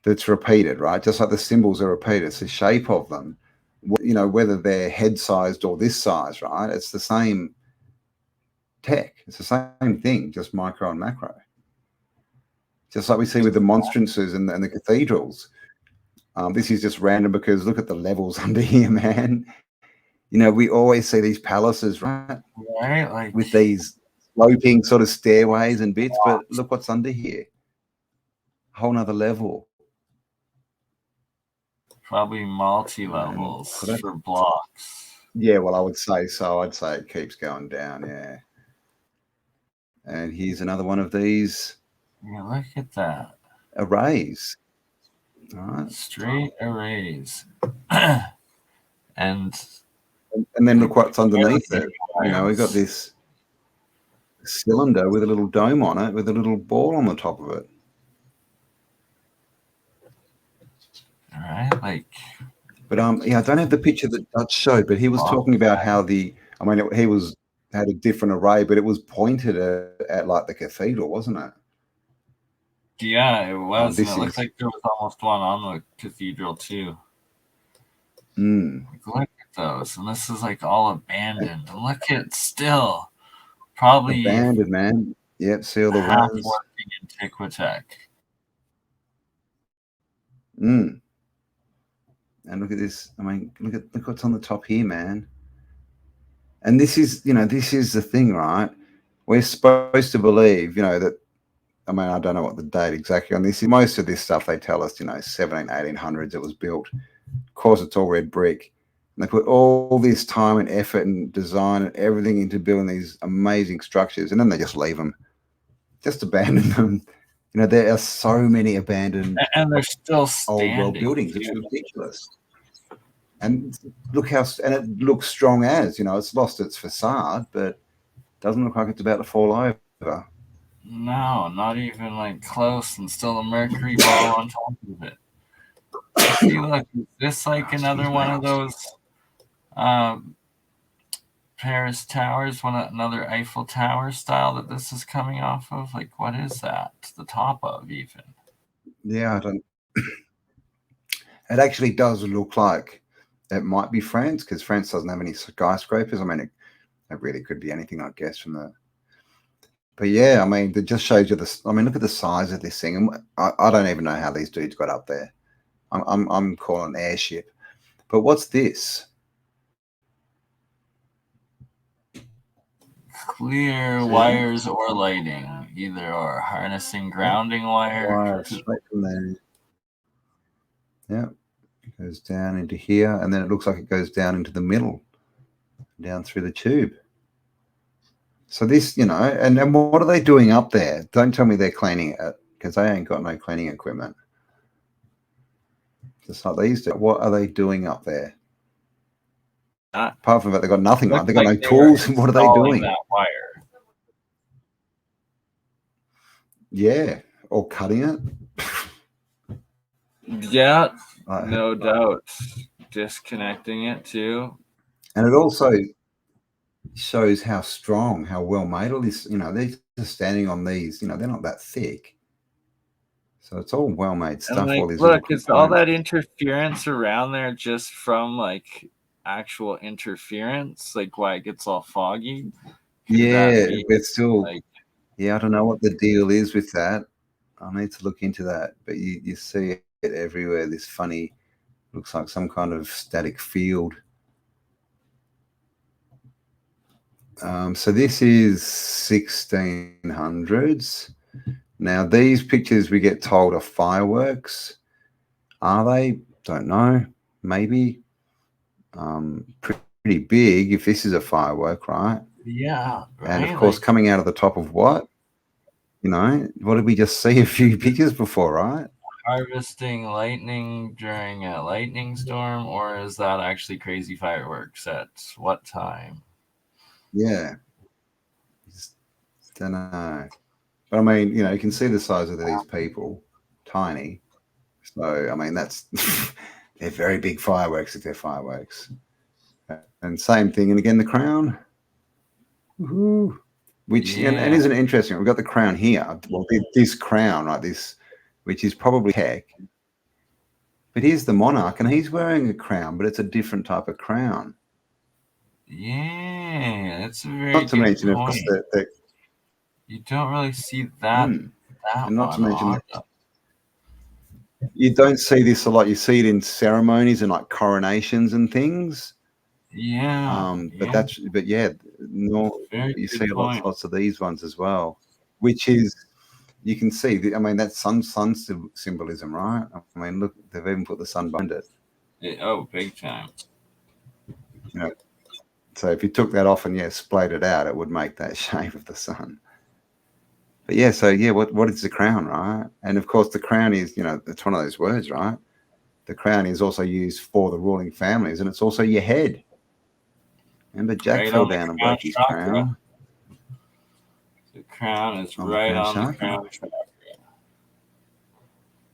that's repeated, right? Just like the symbols are repeated. It's the shape of them. You know, whether they're head-sized or this size, right? It's the same tech. It's the same thing, just micro and macro. Just like we see with the monstrances and the cathedrals. This is just random because look at the levels under here, man. You know, we always see these palaces, right? Right, like with these sloping sort of stairways and bits, but look what's under here. A whole nother level. Probably multi-levels for blocks. Yeah, well, I would say so. I'd say it keeps going down, yeah. And here's another one of these. Yeah, look at that. Arrays. All right. Straight arrays. And then look what's underneath it. You know, we've got this cylinder with a little dome on it, with a little ball on the top of it. All right, like. But I don't have the picture that Dutch showed, but he was talking about how he had a different array, but it was pointed at like the cathedral, wasn't it? Yeah, it was, and This it looked is. like there was almost one on the cathedral too. Mm. Look at those, and this is like all abandoned. And look at still probably Abandoned, man. Yep, see all the half ones. working Antiquitech. Mm. And look at this. I mean, look what's on the top here, man. And this is, this is the thing, right? We're supposed to believe, that, I mean, I don't know what the date exactly on this is. Most of this stuff they tell us, 17, 1800s it was built. Of course, it's all red brick. And they put all this time and effort and design and everything into building these amazing structures, and then they just leave them, just abandon them. There are so many abandoned And they're still old world standing. buildings. It's ridiculous. And look and it looks strong as, it's lost its facade, but doesn't look like it's about to fall over. No, not even like close, and still a mercury ball on top of it. See, look, is this like another one of those Paris towers, another Eiffel Tower style that this is coming off of? Like, what is that? The top of even? Yeah, I don't. It actually does look like it might be France, because France doesn't have any skyscrapers. I mean, it really could be anything, I guess, from the. But yeah, I mean, it just shows you this. I mean, look at the size of this thing, and I don't even know how these dudes got up there. I'm calling an airship. But what's this? Clear wires or lighting, either or. Harnessing grounding wire. Straight from there. Yeah, it goes down into here, and then it looks like it goes down into the middle, down through the tube. So this, and then what are they doing up there? Don't tell me they're cleaning it, because they ain't got no cleaning equipment. Just like these do. What are they doing up there? Apart from that, they've got nothing. They've got no tools. What are they doing? That wire. Yeah, or cutting it. Yeah, no doubt. Disconnecting it too. And it also shows how strong, how well made all this. They're just standing on these. They're not that thick. So it's all well made stuff. And all these look, is all that interference around there just from like actual interference, like why it gets all foggy? But still, yeah, I don't know what the deal is with that. I need to look into that. But you see it everywhere. This funny, looks like some kind of static field. So this is 1600s. Now these pictures we get told are fireworks. Are they? Don't know. Maybe. Pretty big if this is a firework, right? Yeah. Right? And of course, coming out of the top of what? What did we just see a few pictures before, right? Harvesting lightning during a lightning storm, or is that actually crazy fireworks at what time? Yeah. Just don't know. But I mean, you can see the size of these people, tiny. So, I mean, that's, they're very big fireworks if they're fireworks. And same thing. And again, the crown. Woohoo. Which, and isn't it interesting? We've got the crown here. Well, this crown, right? This, which is probably tech. But here's the monarch, and he's wearing a crown, but it's a different type of crown. Yeah, that's a very not to good mention, point. Of course, that you don't really see that. And not to mention that you don't see this a lot. You see it in ceremonies and like coronations and things. Yeah. But you see lots of these ones as well, which is, you can see, I mean, that's sun symbolism, right? I mean, look, they've even put the sun behind it. Big time. So if you took that off and splayed it out, it would make that shape of the sun. But yeah, so yeah, what is the crown, right? And of course, the crown is, it's one of those words, right? The crown is also used for the ruling families, and it's also your head. Remember, Jack fell down and broke his crown. The crown is right on the crown chakra.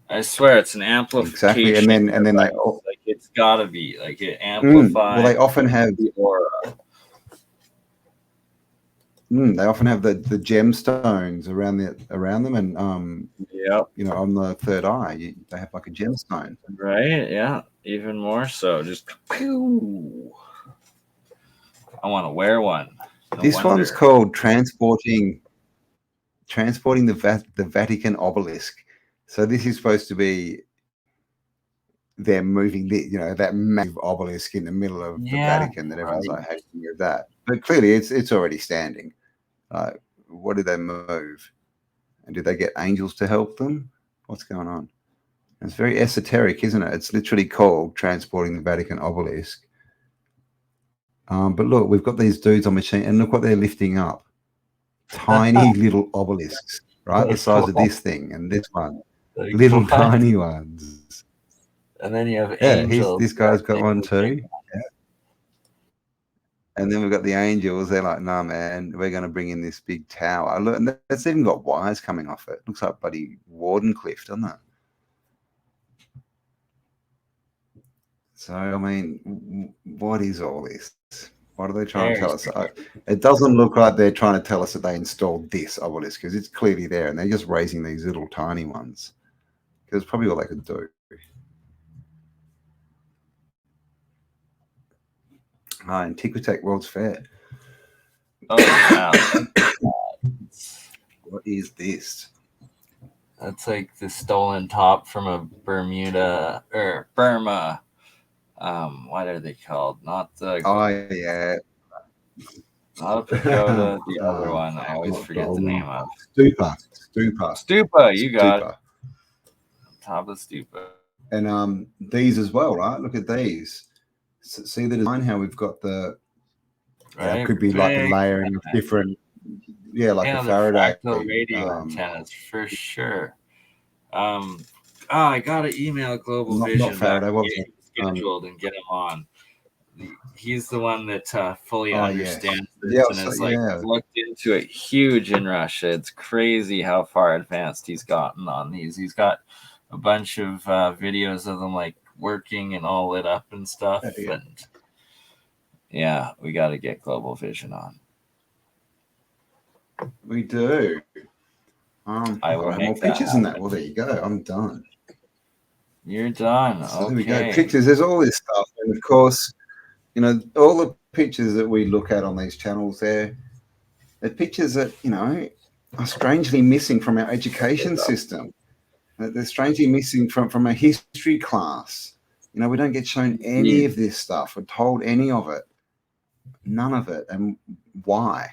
I swear, it's an amplification. Exactly, and then they like it's gotta be like it amplifies. Well, they often have the aura. They often have the gemstones around them, and Yep. you know, on the third eye, they have like a gemstone. Right? Yeah. Even more so. Just pew. I want to wear one. No This wonder. one's called transporting the Vatican obelisk. So this is supposed to be them moving that massive obelisk in the middle of the Vatican that everyone's like, how can you move that? But clearly it's already standing. What do they move? And do they get angels to help them? What's going on? It's very esoteric, isn't it? It's literally called transporting the Vatican obelisk. But look, we've got these dudes on machine, and look what they're lifting up. Tiny little obelisks, right? The size of this thing and this one. Little tiny ones. And then you have Yeah, angels. this guy's got one too. Yeah. And then we've got the angels. They're like, nah, man, we're going to bring in this big tower. Look, and that's even got wires coming off it. Looks like bloody Wardenclyffe, doesn't it? So, I mean, what is all this? What are they trying to tell us? It doesn't look like they're trying to tell us that they installed this obelisk, because it's clearly there, and they're just raising these little tiny ones. Because it's probably all they could do. Antiquitech World's Fair. Oh, wow. What is this? That's like the stolen top from a Bermuda or Burma. What are they called? Not the. Oh, yeah. Not a pagoda. The other one. I always forget the name of. Stupa. You got it. Top of stupa. And these as well, right? Look at these. See the design? How we've got the. Right. It could be like a layering of different. Yeah, like a Faraday. Radio antennas for sure. I gotta email Global Vision. Not Faraday. What was it? Scheduled and get him on. He's the one that fully understands this and has looked into it huge in Russia. It's crazy how far advanced he's gotten on these. He's got a bunch of videos of them like working and all lit up and stuff. And yeah, we got to get Global Vision on. We do. I will have more pictures than that. Well, there you go. I'm done. You're done. So there we go. Pictures. There's all this stuff, and of course, you know, all the pictures that we look at on these channels, they're pictures that, you know, are strangely missing from our education system. They're strangely missing from a history class. You know, we don't get shown any of this stuff. We're told any of it. None of it. And why?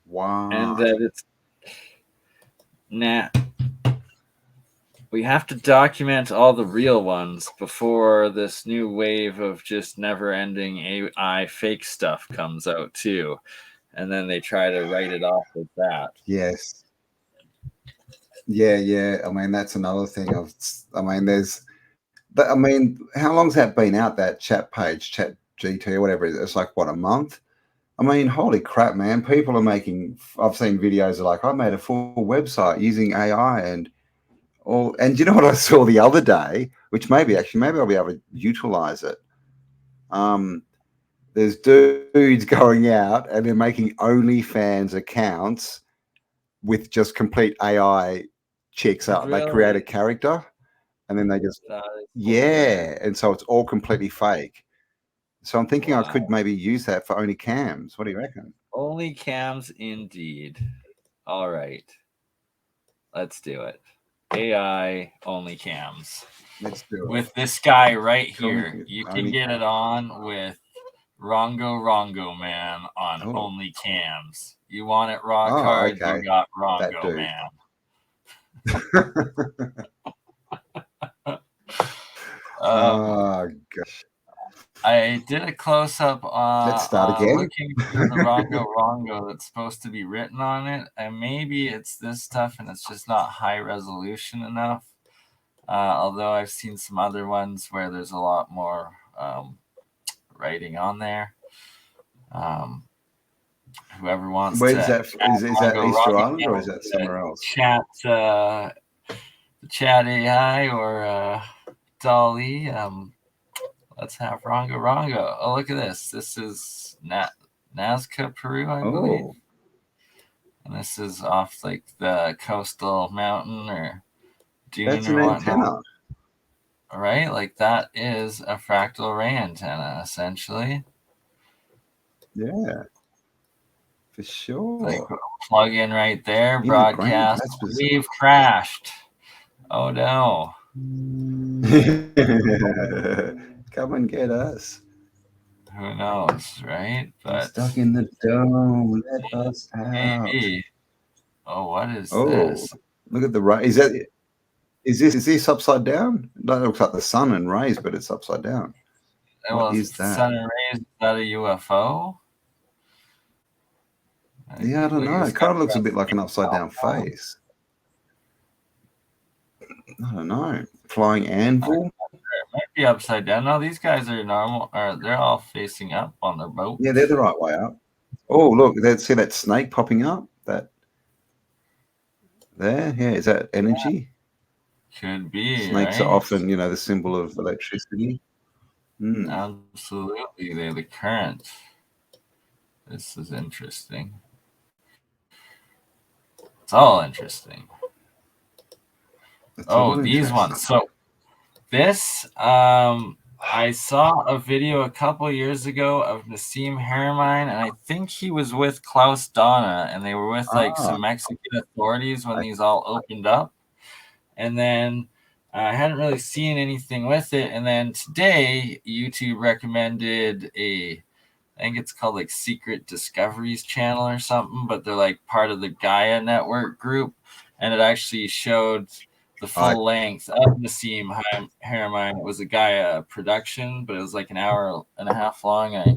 Why? And that it's we have to document all the real ones before this new wave of just never-ending AI fake stuff comes out too, and then they try to write it off with that. Yes. Yeah. I mean, that's another thing. How long's that been out? That chat page, Chat GT or whatever? It's like what, a month? I mean, holy crap, man! People are making. I've seen videos of like, I made a full website using AI and. And you know what I saw the other day, which maybe I'll be able to utilize it. There's dudes going out and they're making OnlyFans accounts with just complete AI chicks up. Really? They create a character and then they just and so it's all completely fake. So I'm thinking I could maybe use that for OnlyCams. What do you reckon? OnlyCams, indeed. All right, let's do it. AI OnlyCams. Let's do it. With this guy right here. You can get it on with Rongo Man on OnlyCams. You want it rock hard, you got Rongo Man. Oh gosh. I did a close-up on Let's start again. Looking through the Rongo that's supposed to be written on it, and maybe it's this stuff and it's just not high resolution enough. Although I've seen some other ones where there's a lot more writing on there. Whoever wants to. Is that Easter Island or is that somewhere else? Chat AI or Dolly. Let's have Rongo. Oh, look at this. This is Nazca, Peru, I believe. And this is off like the coastal mountain or dune That's or an whatnot. antenna. Right? Like that is a fractal array antenna, essentially. Yeah, for sure. Like plug in right there, In the ground. broadcast. That's bizarre. We've crashed. Oh no. Come and get us. Who knows, right? We're But stuck in the dome. Let us out. maybe. Oh, what is Oh, this? look at the ray. Is this upside down? That looks like the sun and rays, but it's upside down. What is that? Sun and rays, is that a UFO? Yeah, I don't know. It kind of looks a bit like an upside down face. I don't know. Flying anvil? It might be upside down. No, these guys are normal. They're all facing up on their boat. Yeah, they're the right way up. Oh, look, see that snake popping up? That there? Yeah, is that energy? Could be. Snakes right? are often, the symbol of electricity. Absolutely, they're the current. This is interesting. It's all interesting. These ones. So this, I saw a video a couple years ago of Nassim Haramein, and I think he was with Klaus Donna, and they were with like some Mexican authorities when these all opened up. And then I hadn't really seen anything with it. And then today, YouTube recommended I think it's called like Secret Discoveries channel or something, but they're like part of the Gaia network group. And it actually showed the full length of Nassim Haramein. It was a Gaia production, but it was like an hour and a half long. I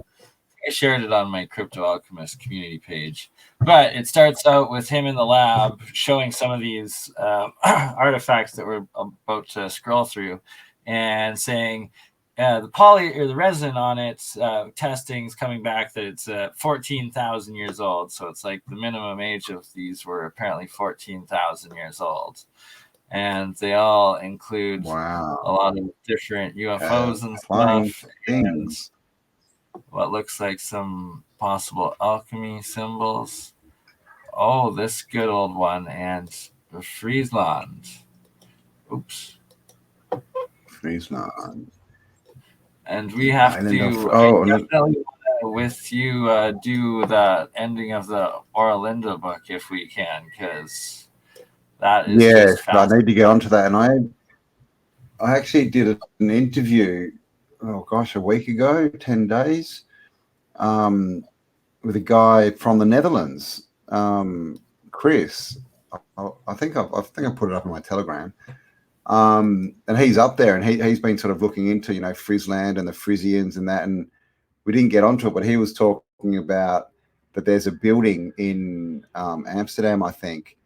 shared it on my Crypto Alchemist community page. But it starts out with him in the lab showing some of these artifacts that we're about to scroll through and saying the poly or the resin on it, testing is coming back that it's 14,000 years old. So it's like the minimum age of these were apparently 14,000 years old. And they all include a lot of different UFOs and stuff. And what looks like some possible alchemy symbols. Oh, this good old one. And the Friesland. Oops. Friesland. And we have to with you do the ending of the Oralinda book if we can, because that is just I need to get onto that. And I actually did an interview, a week ago, 10 days, with a guy from the Netherlands, Chris. I think I put it up on my Telegram. And he's up there, and he's been sort of looking into, Friesland and the Frisians and that. And we didn't get onto it, but he was talking about that there's a building in Amsterdam, I think,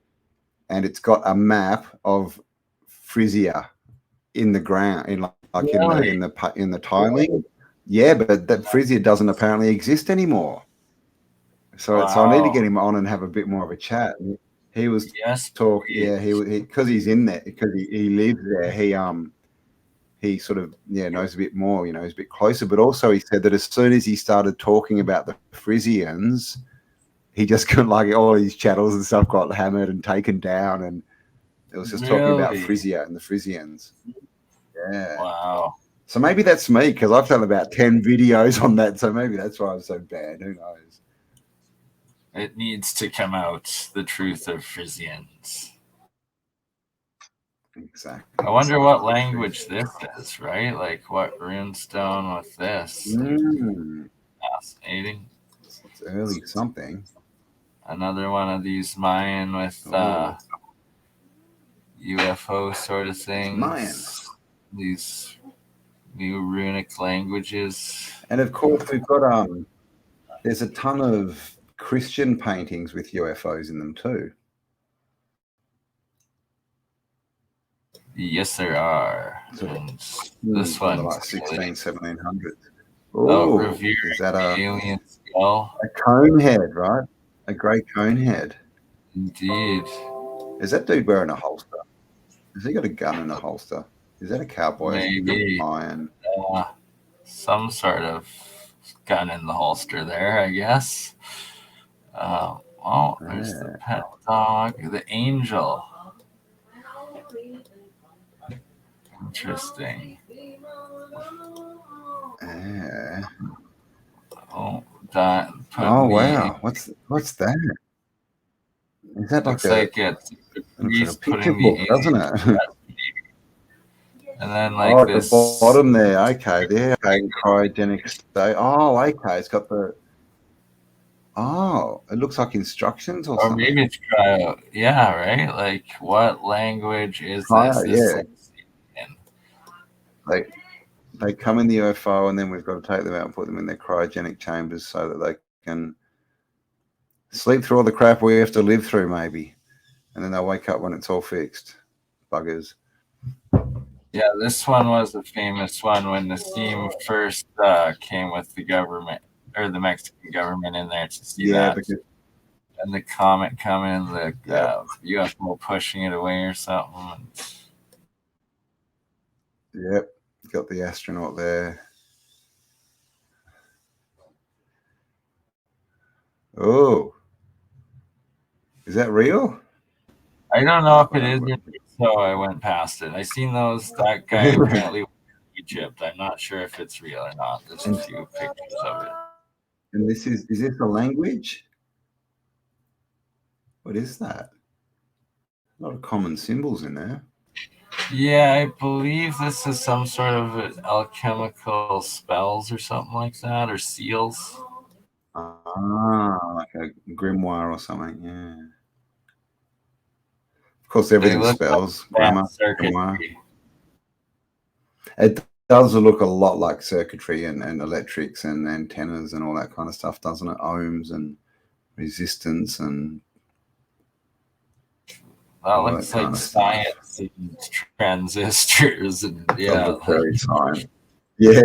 and it's got a map of Frisia in the ground, in the tiling. Yeah, but that Frisia doesn't apparently exist anymore. So I need to get him on and have a bit more of a chat. He was talking, because he's in there, because he lives there. He sort of knows a bit more. He's a bit closer. But also, he said that as soon as he started talking about the Frisians, he just got like all these channels and stuff got hammered and taken down, and it was just talking about Frisia and the Frisians. Yeah. Wow. So maybe that's me, because I've done about 10 videos on that. So maybe that's why I'm so bad. Who knows? It needs to come out, the truth of Frisians. Exactly. I wonder what language this is, right? Like what runestone with this. Fascinating. It's early something. Another one of these Mayan with UFO sort of things. Mayans. These new runic languages. And of course, we've got there's a ton of Christian paintings with UFOs in them too. Yes, there are. And this one, like 1700s. Oh, revered is that alien skull? A cone head, right? A grey cone head. Indeed. Is that dude wearing a holster? Has he got a gun in a holster? Is that a cowboy? Maybe. Iron? Some sort of gun in the holster there, I guess. Oh, there's the pet dog, the angel. Interesting. Oh, that put Oh me. wow! What's that? Is that Looks like a? like it's It looks like a picture putting the book, alien doesn't it? and then Oh, like at the this. bottom there. Okay, there. Okay, cryogenic state. Oh, okay. It's got the. Oh, it looks like instructions or Or something. maybe it's cryo. Yeah, right. Like, what language is Oh, this? yeah. They come in the UFO, and then we've got to take them out and put them in their cryogenic chambers so that they can sleep through all the crap we have to live through, maybe, and then they'll wake up when it's all fixed. Buggers. Yeah, this one was a famous one when the theme first came with the government or the Mexican government in there to see that. Because, and the comet coming, the UFO pushing it away or something. Yep, got the astronaut there. Oh, is that real? I don't know if it is, so I went past it. I seen those. That guy apparently was in Egypt. I'm not sure if it's real or not. There's a few pictures of it. And this is this a language? What is that? A lot of common symbols in there. Yeah, I believe this is some sort of alchemical spells or something like that, or seals. Like a grimoire or something. Yeah. Of course, everything spells. Grammar, grimoire. It does look a lot like circuitry and electrics and antennas and all that kind of stuff, doesn't it? Ohms and resistance and that looks like science and transistors and very science. Yeah.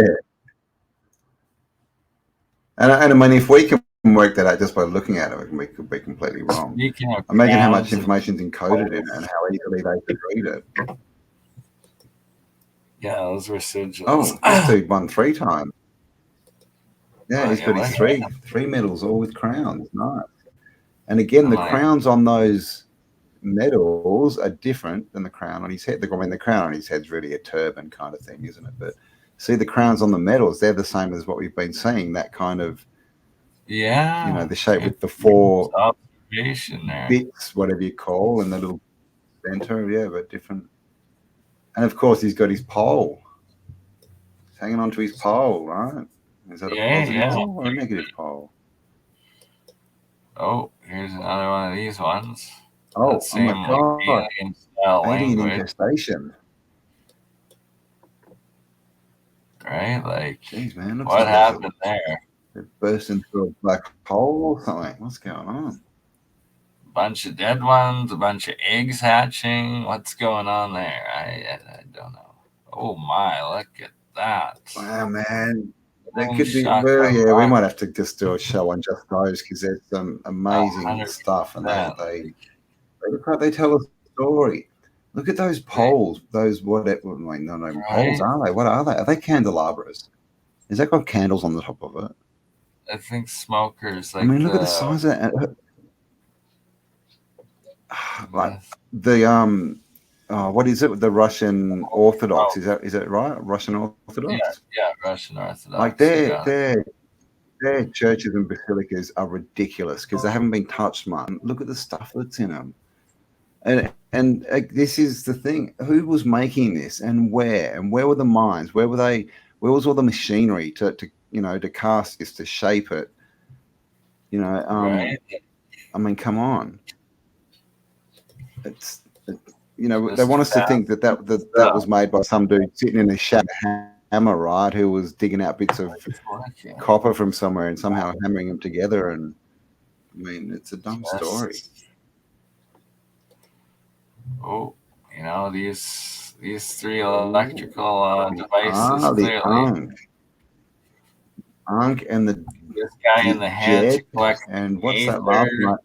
And I mean, if we can work that out just by looking at it, we could be completely wrong. Imagine how much information is encoded in it and how easily they could read it. Yeah, those were sigils. Oh, this dude won 3 times. Yeah, he's got his three medals, all with crowns. Nice. And again, the crowns on those medals are different than the crown on his head. I mean, the crown on his head's really a turban kind of thing, isn't it? But see, the crowns on the medals, they're the same as what we've been seeing, that kind of, the shape with the 4 bits, whatever you call, and the little center, but different. And of course, he's got his pole. He's hanging onto his pole, right? Is that a positive pole or a negative pole? Oh, here's another one of these ones. Oh my God. Alien infestation. Right? Like, jeez, man, what happened there? They burst into a black hole or something. What's going on? A bunch of dead ones, a bunch of eggs hatching. What's going on there? I don't know. Oh my, look at that. Wow, man. That could be we might have to just do a show on just those because there's some amazing stuff, and they tell a story. Look at those poles. Those not even poles, are they? What are they? Are they candelabras? Is that got candles on the top of it? I think smokers. Like, I mean, look at the size of it. Like the what is it? The Russian Orthodox? Is that right? Russian Orthodox? Yeah, Russian Orthodox. Like their churches and basilicas are ridiculous because they haven't been touched much. Look at the stuff that's in them. And this is the thing: who was making this, and where were the mines? Where were they? Where was all the machinery to cast this, to shape it? I mean, come on. They want us to think that was made by some dude sitting in a shattered hammer, right? Who was digging out bits of copper from somewhere and somehow hammering them together. And I mean, it's a dumb story. Oh, these 3 electrical devices. The Ankh and this guy in the hand to collect, and what's that last one?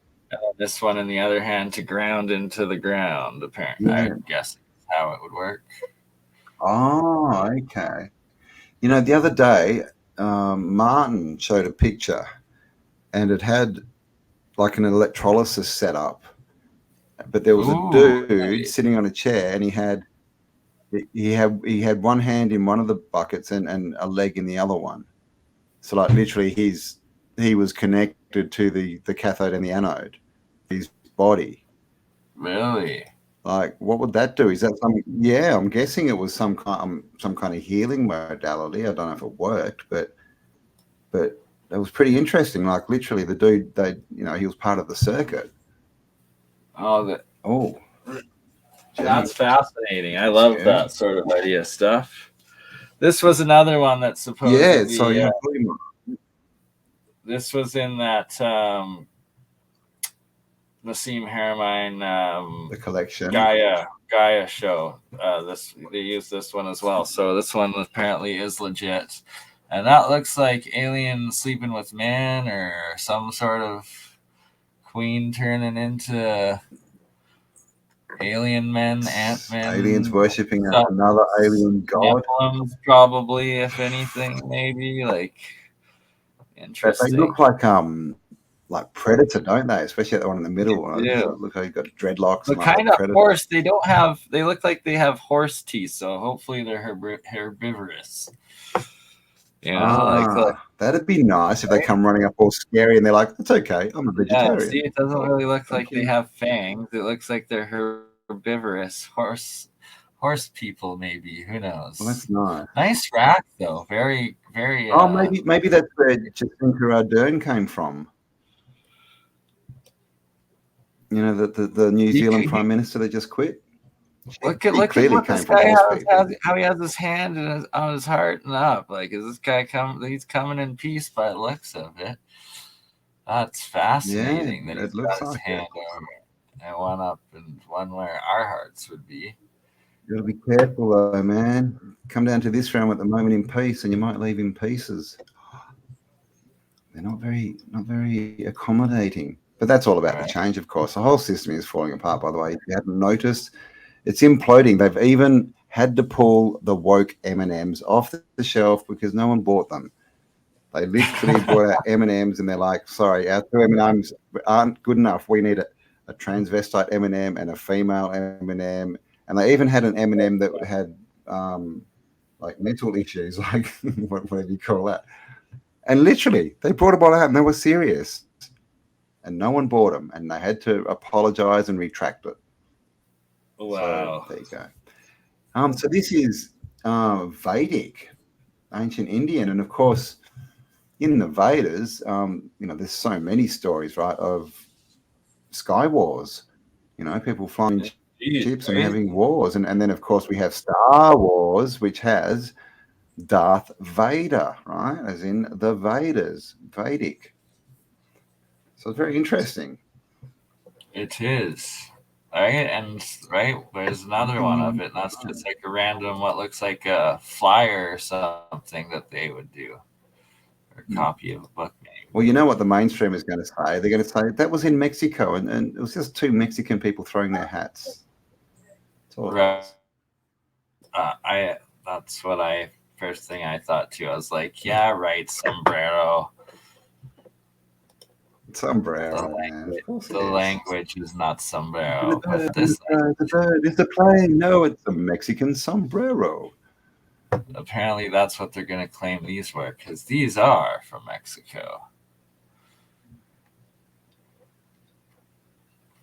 This one in the other hand to ground into the ground. Apparently, I'm guessing how it would work. Oh, okay. The other day, Martin showed a picture, and it had like an electrolysis setup, but there was a Ooh, dude sitting on a chair, and he had one hand in one of the buckets and a leg in the other one. So like literally he was connected to the cathode and the anode, his body. really? Like, what would that do? Is that something? Yeah, I'm guessing it was some kind of healing modality. I don't know if it worked, but it was pretty interesting. Like literally, the dude, he was part of the circuit. Oh, Oh, that's fascinating. I love scary. that sort of idea stuff. This was another one that Yeah. supposedly. So yeah, This was in that Nassim Haramein the collection. Gaia show. They use this one as well. So this one apparently is legit, and that looks like alien sleeping with man or some sort of queen turning into alien men, ant-men. Aliens worshipping another alien god. Emblems, probably, if anything, maybe like interesting. They look like Predator, don't they? Especially that one in the middle. Look how you got dreadlocks. The kind of horse they don't have. They look like they have horse teeth, so hopefully they're herbivorous. You know, that'd be nice if they come running up all scary and they're like, "It's okay, I'm a vegetarian." Yeah, see, it doesn't really look like they have fangs. It looks like they're herbivorous horse people, maybe. Who knows? Well, that's nice. Nice rack though. Very, very. Oh, maybe that's where Jacinta Ardern came from. You know, the New Zealand Prime Minister that just quit. Look at what this guy has, how he has his hand on his heart and up. Like, is this guy he's coming in peace by the looks of it. That's fascinating. Yeah, that it looks like hand over and one up and one where our hearts would be. You gotta be careful though, man. Come down to this realm at the moment in peace, and you might leave in pieces. They're not very accommodating. But that's all about the change, of course. The whole system is falling apart, by the way. If you haven't noticed, it's imploding. They've even had to pull the woke M&Ms off the shelf because no one bought them. They literally bought out M&Ms and they're like, sorry, our two M&Ms aren't good enough. We need a transvestite M&M and a female M&M. And they even had an M&M that had like mental issues, like whatever you call that. And literally, they brought them all out and they were serious. And no one bought them. And they had to apologize and retract it. Wow. So there you go. So this is Vedic, ancient Indian. And of course, in the Vedas, there's so many stories, right, of sky wars. People flying ships and having wars. And then, of course, we have Star Wars, which has Darth Vader, right, as in the Vedas, Vedic. So it's very interesting. It is. Right, and there's another one of it, and that's just like a random, what looks like a flyer or something that they would do, or a copy of a book. Maybe. Well, you know what the mainstream is going to say? They're going to say that was in Mexico, and it was just two Mexican people throwing their hats. That's all right. That's what first thing I thought too. I was like, yeah, right, sombrero. Sombrero, the language is not sombrero. The bird is the plane. No, it's a Mexican sombrero. Apparently, that's what they're going to claim these were, because these are from Mexico.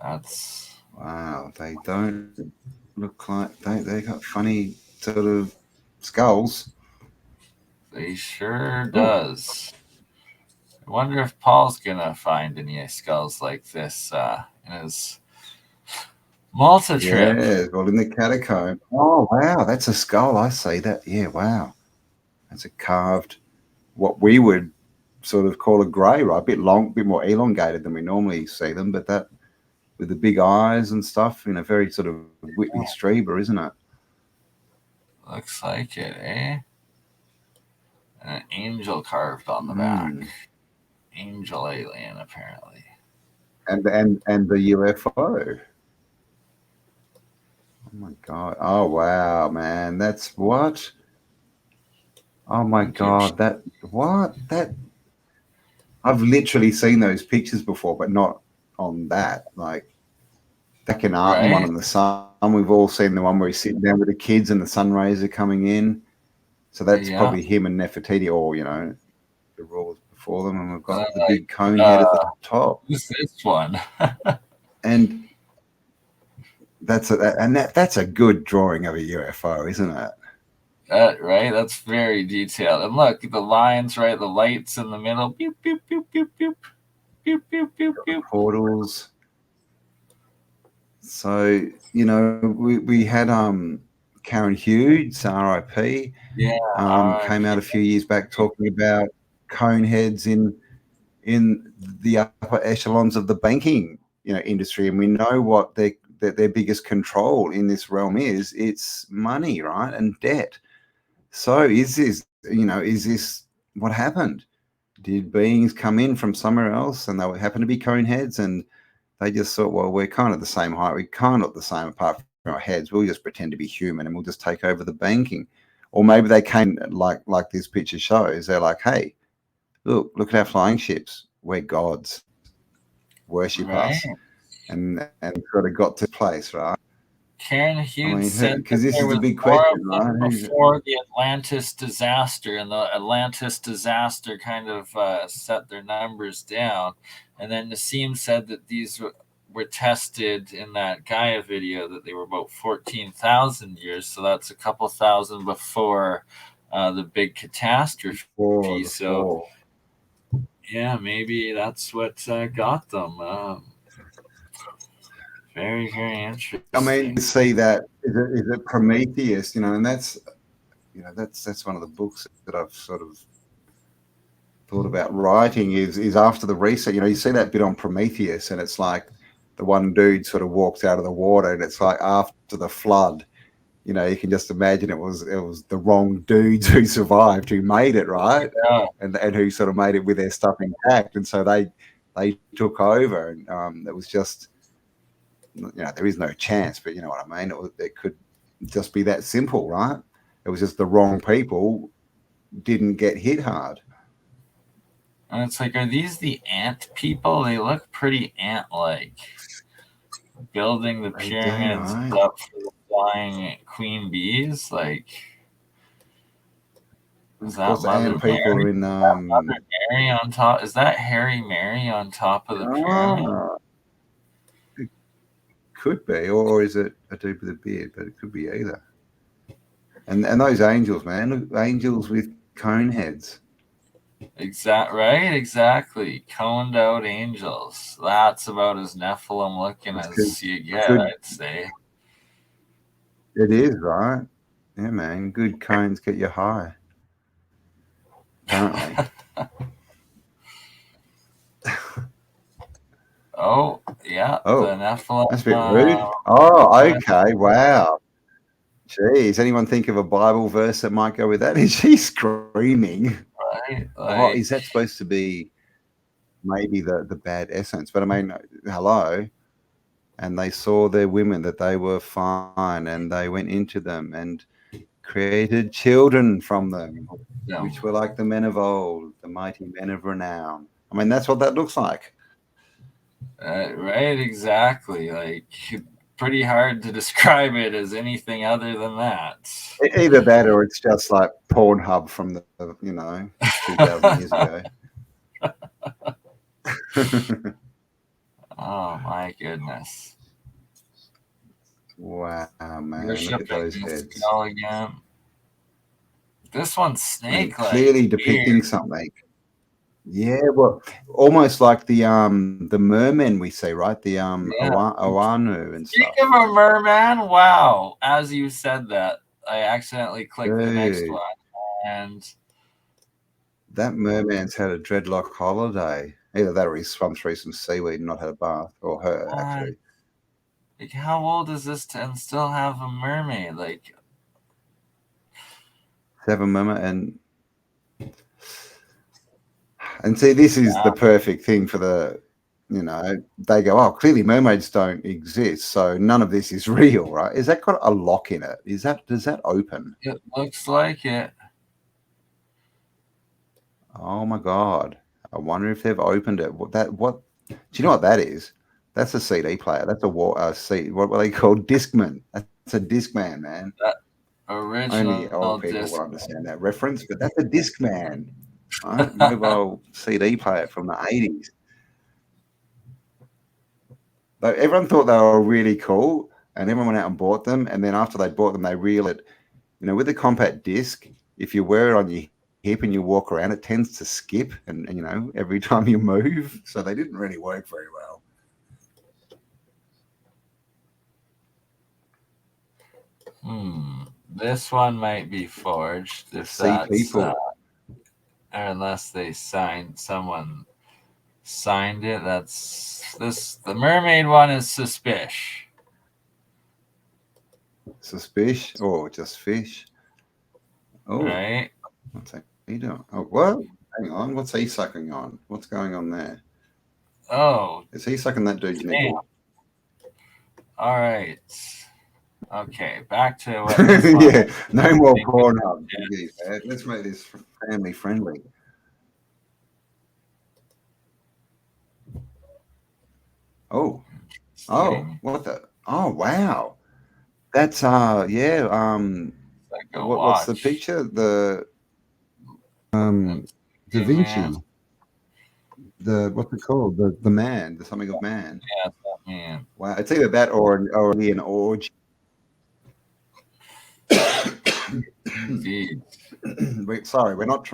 That's wow. They don't look like they got funny sort of skulls. They sure does. I wonder if Paul's gonna find any skulls like this in his Malta trip. Yeah, well, in the catacomb. Oh, wow, that's a skull. I see that. Yeah, wow. That's a carved, what we would sort of call a grey, right? A bit more elongated than we normally see them, but that with the big eyes and stuff, very sort of Whitley Strieber, isn't it? Looks like it, eh? An angel carved on the back. Angel alien, apparently. And the UFO. Oh my God. Oh wow, man. That's what? Oh my God. That what? That I've literally seen those pictures before, but not on that. Like that can art Right? one in the sun. We've all seen the one where he's sitting down with the kids and the sun rays are coming in. So that's Yeah. probably him and Nefertiti, or the rulers before them, and we've got the Like, big cone head at the top. who's this one? And that's a good drawing of a UFO, isn't it? Right? That's very detailed. And look, the lines, right? The lights in the middle. Beep, beep, beep, beep, beep. Beep, beep, beep, beep. Portals. So, we had Karen Hughes, RIP, Yeah. came out a few years back talking about Coneheads in the upper echelons of the banking industry, and we know what their biggest control in this realm is. It's money, right, and debt. So is this what happened? Did beings come in from somewhere else and they happen to be Coneheads, and they just thought, well, we're kind of the same height, we kind of the same apart from our heads, we'll just pretend to be human and we'll just take over the banking. Or maybe they came like this picture shows, they're like, hey, look at our flying ships, we're gods, worship us, and sort of got to place, right? Karen Hughes said because that this there is the was big more question, of them right? before the Atlantis disaster, and the Atlantis disaster kind of set their numbers down. And then Nassim said that these were tested in that Gaia video, that they were about 14,000 years, so that's a couple thousand before the big catastrophe. So yeah, maybe that's what got them. Very, very interesting. I mean, you see that is it Prometheus, and that's one of the books that I've sort of thought about writing is after the reset. You see that bit on Prometheus, and it's like the one dude sort of walks out of the water, and it's like after the flood. You can just imagine it was the wrong dudes who survived, who made it, right? Yeah. And who sort of made it with their stuff intact, and so they took over, and it was just. There is no chance, but you know what I mean? It could just be that simple, right? It was just the wrong people didn't get hit hard. And it's like, are these the ant people? They look pretty ant-like. Building the pyramids up for the flying queen bees, like. Is that Mother ant people Mary? are in Mother Mary on top? Is that Harry Mary on top of the pyramid? It could be, or is it a dude with a beard? But it could be either. And those angels, man, angels with cone heads. Exactly. Coned out angels. That's about as Nephilim looking as you get, I'd say. It is, right? Yeah, man. Good cones get you high. Apparently. Oh, yeah. Oh, the Nephilim. That's a bit rude. Oh, okay. Wow. Geez, anyone think of a Bible verse that might go with that? Is she screaming? Right. Is that supposed to be maybe the bad essence? But I mean, hello. And they saw their women, that they were fine, and they went into them and created children from them, which were like the men of old, the mighty men of renown. I mean, that's what that looks like. Right, exactly. Like, pretty hard to describe it as anything other than that. Either that, or it's just like Pornhub from the 2,000 years ago. Oh my goodness! Wow, man! Look at those heads. Again. This one's snake-like. Clearly depicting something. Yeah, well, almost like the mermen we see, right? The Oanu and stuff. Speaking of a merman, wow! As you said that, I accidentally clicked the next one, and that merman's had a dreadlock holiday. Either that, or he swum through some seaweed and not had a bath, or her actually. Like, how old is this and still have a mermaid? Like, have a mermaid and see, this is the perfect thing for the, they go, oh, clearly mermaids don't exist, so none of this is real, right? Is that got a lock in it? Does that open? It looks like it. Oh my God. I wonder if they've opened it. What? Do you know what that is? That's a CD player. That's what were they called? Discman. That's a Discman, man. That original Only old people disc. will understand that reference, but that's a Discman, right? Mobile CD player from the 80s. But everyone thought they were really cool, and everyone went out and bought them. And then after they bought them, they realized, with the compact disc, if you wear it on your hip and you walk around, it tends to skip, and every time you move. So they didn't really work very well. This one might be forged if See that's people. or unless someone signed it. The mermaid one is suspicious. Suspicious or just fish? Oh, Right? what's he doing? Oh, what? Hang on. What's he sucking on? What's going on there? Oh, Is he sucking that dude's nipple? All right. Okay, back to what yeah, no more Pornhub. Let's make this family friendly. Oh, what the? Oh, wow. That's yeah. Like what's the picture? The Da Vinci. Man. What's it called? The man, the something of man. Yeah, that man. Wow, it's either that or an orgy. Indeed. Sorry, we're not.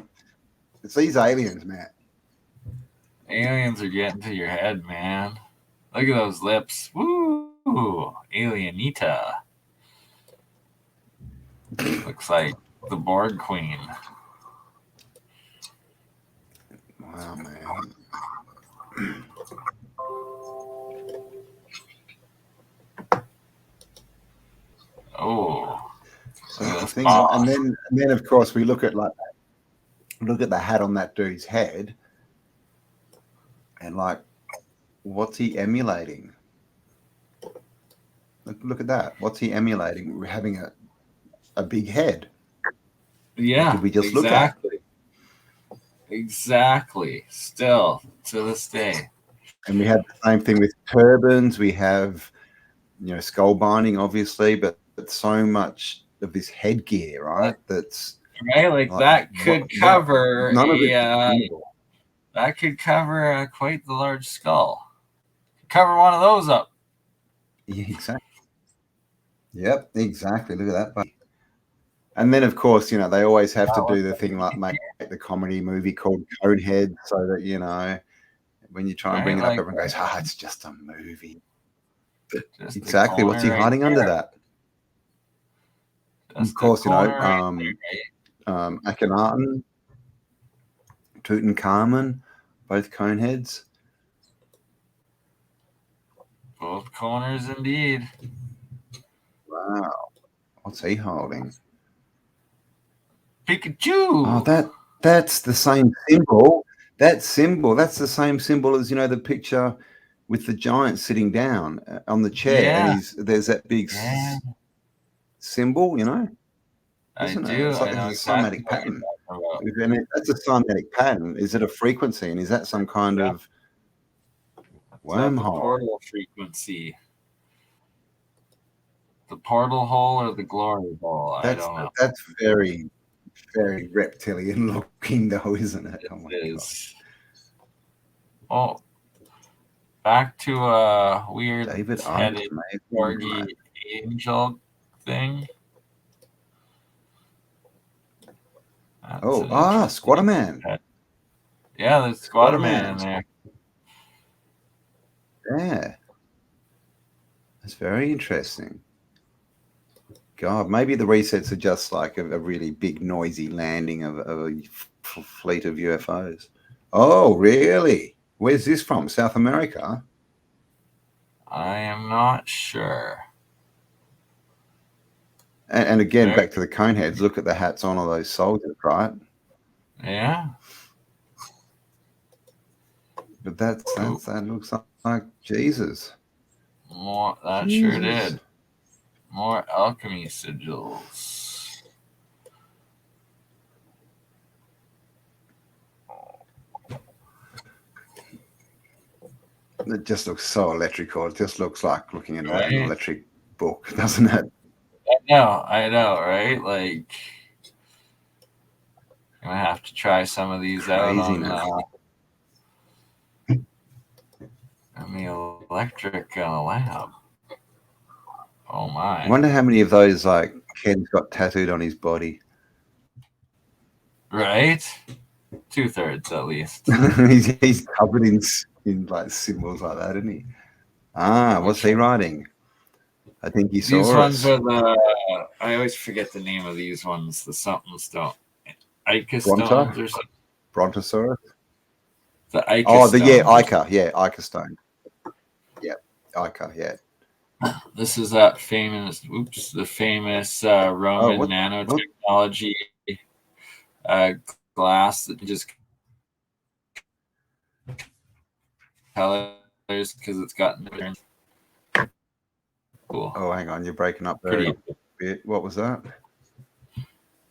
It's these aliens, Matt. Aliens are getting to your head, man. Look at those lips. Woo! Alienita. Looks like the Borg Queen. Wow, man. Oh. So and then of course we look at the hat on that dude's head, and what's he emulating? Look at that. What's he emulating? We're having a big head. Yeah. What did we just look at? Exactly. Still to this day. And we have the same thing with turbans. We have, skull binding, obviously, but so much of this headgear, right? That's right. Like that could cover none of it. That could cover quite the large skull. Cover one of those up. Yeah, exactly. Yep, exactly. Look at that, buddy. And then, of course, they always have to do the thing like make the comedy movie called Coneheads, so that when you try and bring it up, everyone goes, it's just a movie. Exactly. What's he hiding under that? Of course, Akhenaten, Tutankhamun, both Coneheads. Both corners, indeed. Wow. What's he holding? Pikachu. Oh, that's the same symbol. That's the same symbol as the picture with the giant sitting down on the chair, and there's that big symbol, isn't it? It's like a cymatic pattern. That's a cymatic pattern. Is it a frequency, and is that some kind of wormhole? The portal frequency. The portal hole or the glory hole? I don't know. That's very, very reptilian looking, though, isn't it? Oh my God. Oh, back to a weird headed corgi angel thing. Squatterman. Yeah, there's Squatterman in there. Yeah. That's very interesting. God, maybe the resets are just like a really big, noisy landing of a fleet of UFOs. Oh, really? Where's this from? South America? I am not sure. And again, back to the Coneheads. Look at the hats on all those soldiers, right? Yeah. But that looks like Jesus. More that Jesus. Sure did. More alchemy sigils. It just looks so electrical. It just looks like looking at Right? an electric book, doesn't it? I know, right? Like, I'm gonna have to try some of these out Craziness. on the electric lab. Oh my! I wonder how many of those like Ken's got tattooed on his body. Right? 2/3 at least. he's covered in like symbols like that, isn't he? Ah, what's he writing? I think he saw These ones us. are the. I always forget the name of these ones. The something stone, Ica stones or something. Brontosaurus. The Ica Ica stone. Yeah, Ica. Yeah. This is that famous. The famous Roman nanotechnology glass that just colors because it's got different. Cool. Oh, hang on, you're breaking up there a bit. What was that?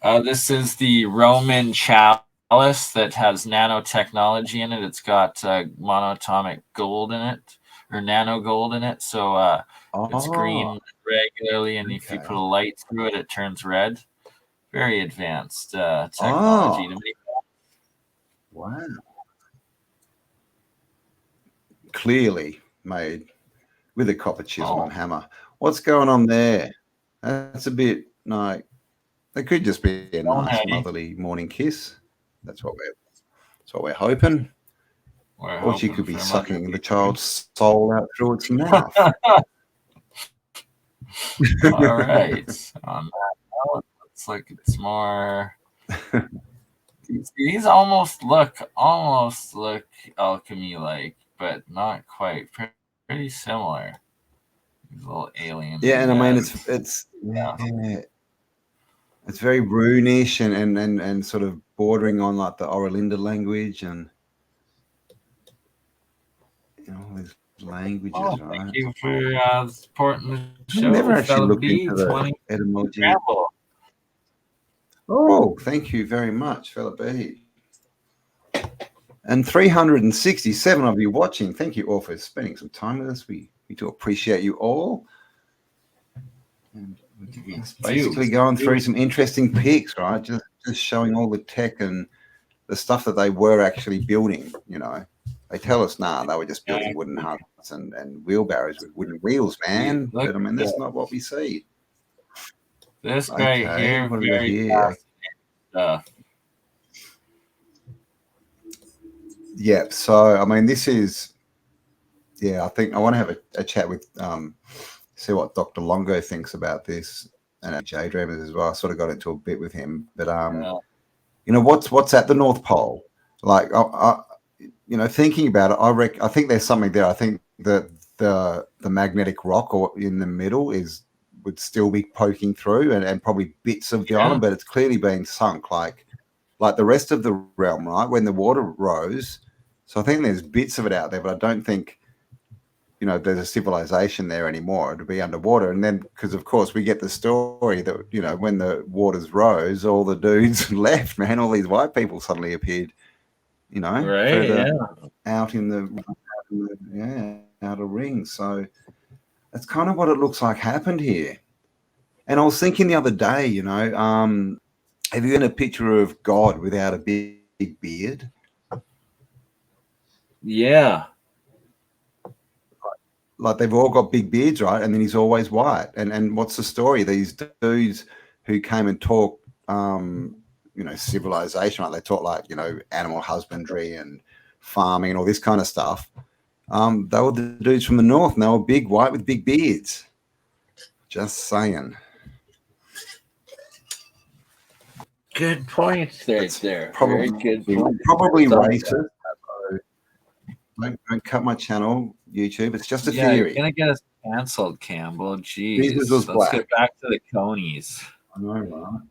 This is the Roman chalice that has nanotechnology in it. It's got monatomic gold in it, or nano gold in it. So it's green regularly, and if you put a light through it, it turns red. Very advanced technology to make that. Wow. Clearly made with a copper chisel and hammer. What's going on there? That's a bit like it could just be a nice motherly morning kiss. That's what we're hoping. Or she could be sucking the child's soul out through its mouth. All right. Looks like it's more. These almost look alchemy like, but not quite. Pretty similar. These little aliens. Yeah, and I mean it's very runish and sort of bordering on like the Aurolinda language and all these languages, right? Thank you for supporting the show. I've never actually looked into the etymology. Oh, thank you very much, Fella B. And 367 of you watching. Thank you all for spending some time with us. We do appreciate you all. And it's basically going through some interesting pics, right? Just showing all the tech and the stuff that they were actually building. You know, they tell us, they were just building wooden huts and wheelbarrows with wooden wheels, man. But I mean, that's not what we see. This guy here, what do we hear? Yeah, so I mean, this is, I think I want to have a chat with, see what Dr. Longo thinks about this, and J Dreamers as well. I sort of got into a bit with him, but you know, what's at the North Pole? Like, you know, thinking about it, I think there's something there. I think that the magnetic rock or in the middle would still be poking through, and probably bits of the island, but it's clearly been sunk, like the rest of the realm, right? When the water rose. So I think there's bits of it out there, but I don't think, you know, there's a civilization there anymore. It'll be underwater. And then, because of course we get the story that, you know, when the waters rose, all the dudes left, man. All these white people suddenly appeared, you know, out in the outer ring. So that's kind of what it looks like happened here. And I was thinking the other day, you know, have you seen a picture of God without a big beard? Yeah. Like they've all got big beards, right? And then he's always white. And what's the story? These dudes who came and talk, you know, civilization, right? They talk like, you know, animal husbandry and farming and all this kind of stuff. They were the dudes from the north, and they were big, white with big beards. Just saying. Good points there. Probably, very good point. Probably racist. Don't cut my channel, YouTube. It's just a theory. You're gonna get us canceled, Campbell. Jeez. Let's get back to the conies. I know, right?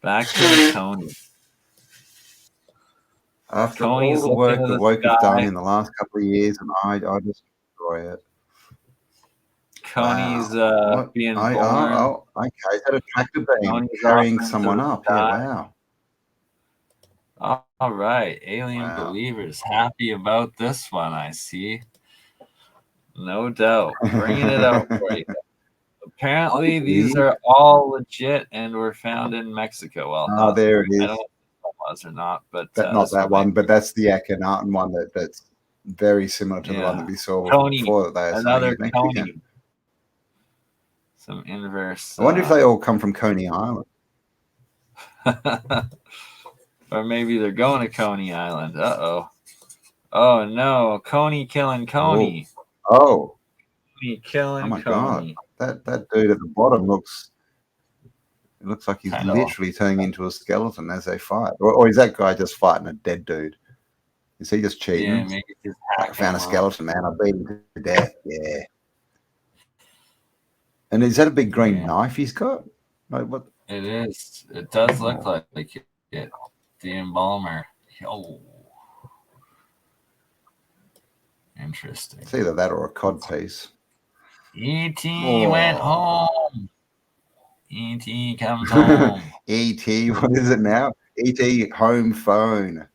Back to the conies. After all the work the woke have done in the last couple of years, and I just enjoy it. Conies being born. Oh, okay. Is that a tractor beam carrying someone up? Yeah, wow. All right. Alien believers happy about this one, I see. No doubt. Bringing it out for you. Apparently, these Okay. are all legit and were found in Mexico. Well, There it I is. don't know if it was or not, but Not this that one one, but that's the Akhenaten one that's very similar to the one yeah. that we saw Coney. before that they are saying Another is Mexican. Coney. Some inverse. I wonder if they all come from Coney Island. Or maybe they're going to Coney Island. Uh-oh. Oh, no. Coney killing Coney. Oh. Coney killing Oh, my Coney. God. That dude at the bottom looks like he's Kinda literally turning into a skeleton as they fight. Or is that guy just fighting a dead dude? Is he just cheating? Yeah, maybe just I found a skeleton, man. I beat him to death. Yeah. And is that a big green knife he's got? Like what? It is. It does look like it. The embalmer. Oh. Interesting. It's either that or a cod piece. E.T. went home. E.T. comes home. E.T. What is it now? E.T. home phone.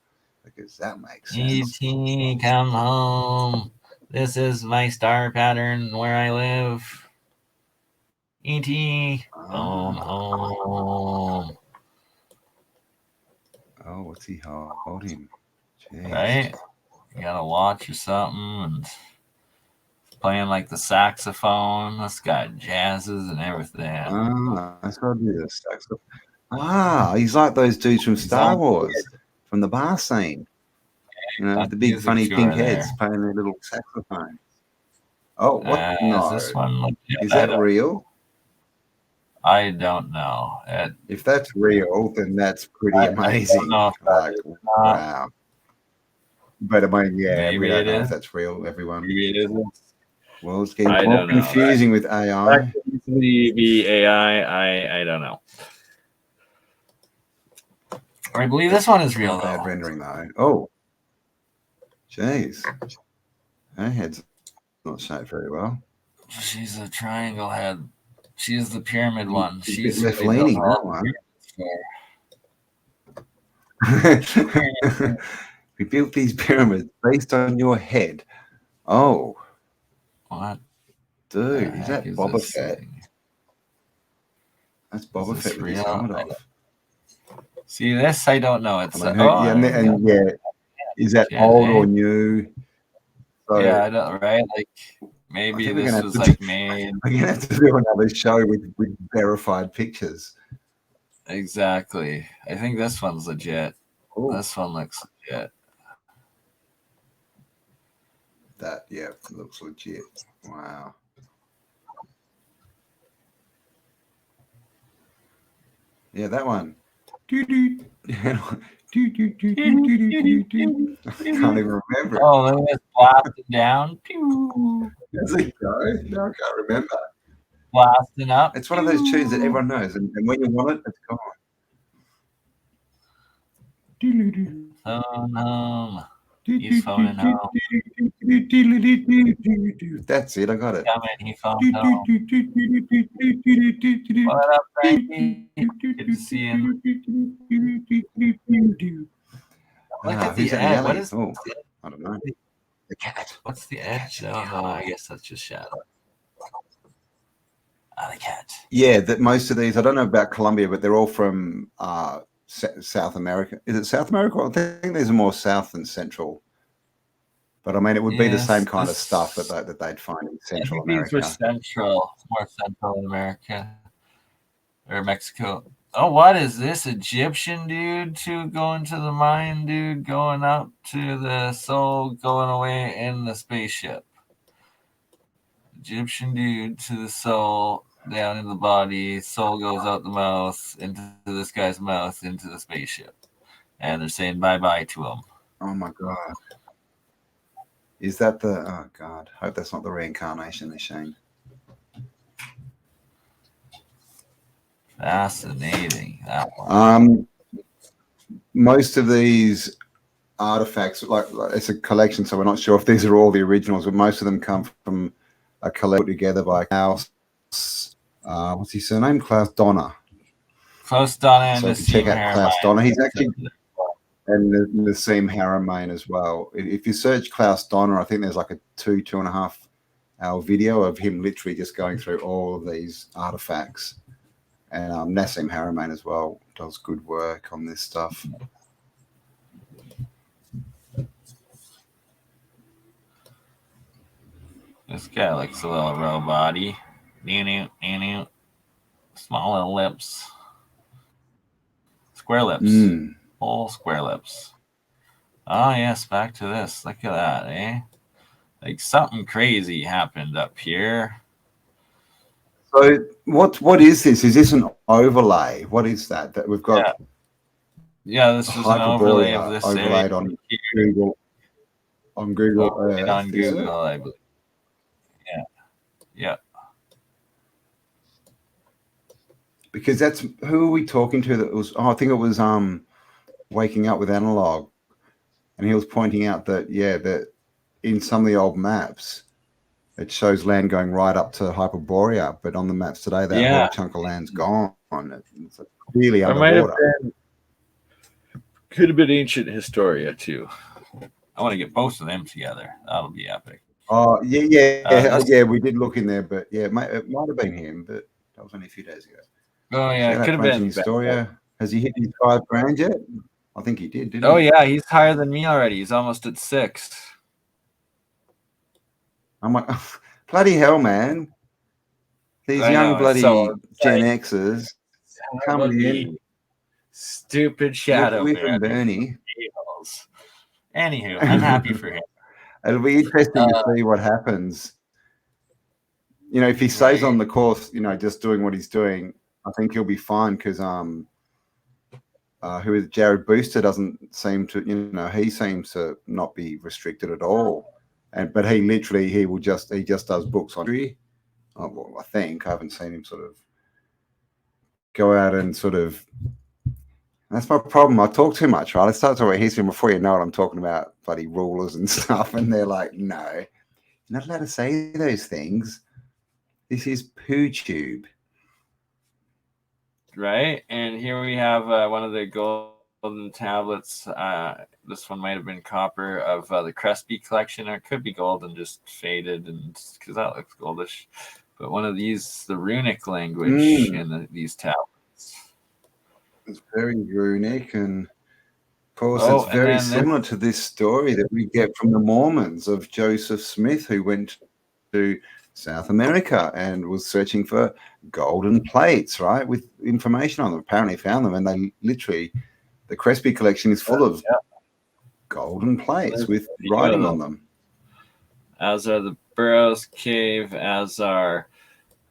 Because that makes sense. E.T. come home. This is my star pattern where I live. E.T. home. Oh, what's he holding? Jeez. Right? You got a watch or something and playing like the saxophone. This guy jazzes and everything. That's what I do. The saxophone. He's like those dudes from Star Wars, from the bar scene. You know, the big funny pink heads playing their little saxophone. Oh, what? No. Is this one legit? Is that real? I don't know. If that's real, then that's pretty amazing. Like, wow. But I mean, yeah, we don't know if that's real, everyone. Maybe it isn't. Well, it's getting more confusing with AI. That could easily be AI. I don't know. I believe this one is real, though. Bad rendering, though. Oh. Jeez. Her head's not shaped very well. She's a triangle head. She is the pyramid one. She's left leaning, that one. We built these pyramids based on your head. Oh. What? Dude, is that Boba Fett? That's Boba Fett with his helmet off. See, this I don't know. It's is that old or new? So, yeah, I don't, right? Like maybe this was like made. We're gonna have to do another show with verified pictures. Exactly. I think this one's legit. Ooh. This one looks legit. That looks legit. Wow. Yeah, that one. I can't even remember. Oh, look at this blasting down. Pew. Does it go? No, I can't remember. Blasting up. It's one of those tunes that everyone knows, and when you want it, it's gone. Phone home. He's phoning home. That's it. I got it. Coming, he phoned home. What up, Frankie? Good to see you. Look at the edge. What is? I don't know. The cat. What's the edge? Oh, I guess that's just shadow. The cat. Yeah, that most of these. I don't know about Colombia, but they're all from South America. Is it South America? I think these are more South than Central. But I mean, it would be the same kind of stuff that they'd find in Central America. These were more Central America or Mexico. Oh, what is this? Egyptian dude going to the mine, dude going up to the soul, going away in the spaceship. Egyptian dude to the soul, down in the body, soul goes out the mouth, into this guy's mouth, into the spaceship. And they're saying bye-bye to him. Oh, my God. Is that the... Oh, God. Hope that's not the reincarnation machine. Fascinating. That one. Most of these artifacts, like it's a collection, so we're not sure if these are all the originals, but most of them come from a collection put together by Klaus. What's his surname? Klaus Donner. Klaus Donner. So if you check out Klaus Donner, he's actually... And Nassim Haramein as well. If you search Klaus Donner, I think there's like a 2.5 our video of him literally just going through all of these artifacts. And Nassim Haramein as well does good work on this stuff. This guy looks a little robot-y. Small little lips. Square lips. All square lips. Oh, yes, back to this. Look at that, eh? Like something crazy happened up here. So what is this? Is this an overlay? What is that we've got? Yeah, this is an overlay of this overlaid on Google. On Google Earth. On Google, I believe. Yeah. Because that's who are we talking to? That was I think it was Waking Up with Analog, and he was pointing out that that in some of the old maps, it shows land going right up to Hyperborea, but on the maps today, that whole chunk of land's gone. It's clearly underwater. Could have been ancient Historia too. I want to get both of them together. That'll be epic. Oh yeah. We did look in there, but it might have been him, but that was only a few days ago. Oh yeah, it could have been Historia. Has he hit his 5 grand yet? I think he did. Didn't he? Oh yeah, he's higher than me already. He's almost at 6. I'm like, bloody hell, man! These young bloody Gen Xers coming in. Stupid shadow with BurnEye. Anywho, I'm happy for him. It'll be interesting to see what happens. If he stays on the course, just doing what he's doing, I think he'll be fine because who is Jared Booster doesn't seem to, he seems to not be restricted at all. But he just does books on history. Well, I think I haven't seen him sort of go out and sort of. That's my problem. I talk too much, right? I start talking about history, and before you know it, I'm talking about bloody rulers and stuff, and they're like, "No, you're not allowed to say those things. This is PooTube." Right, and here we have one of the golden tablets. This one might have been copper of the Crespi collection, or it could be gold and just faded, and because that looks goldish. But one of these, the runic language in these tablets. It's very runic, and of course, it's very similar to this story that we get from the Mormons of Joseph Smith, who went to South America and was searching for golden plates, right, with information on them. Apparently found them, and they literally, the Crespi collection is full of golden plates with writing on them. As are the Burroughs Cave, as are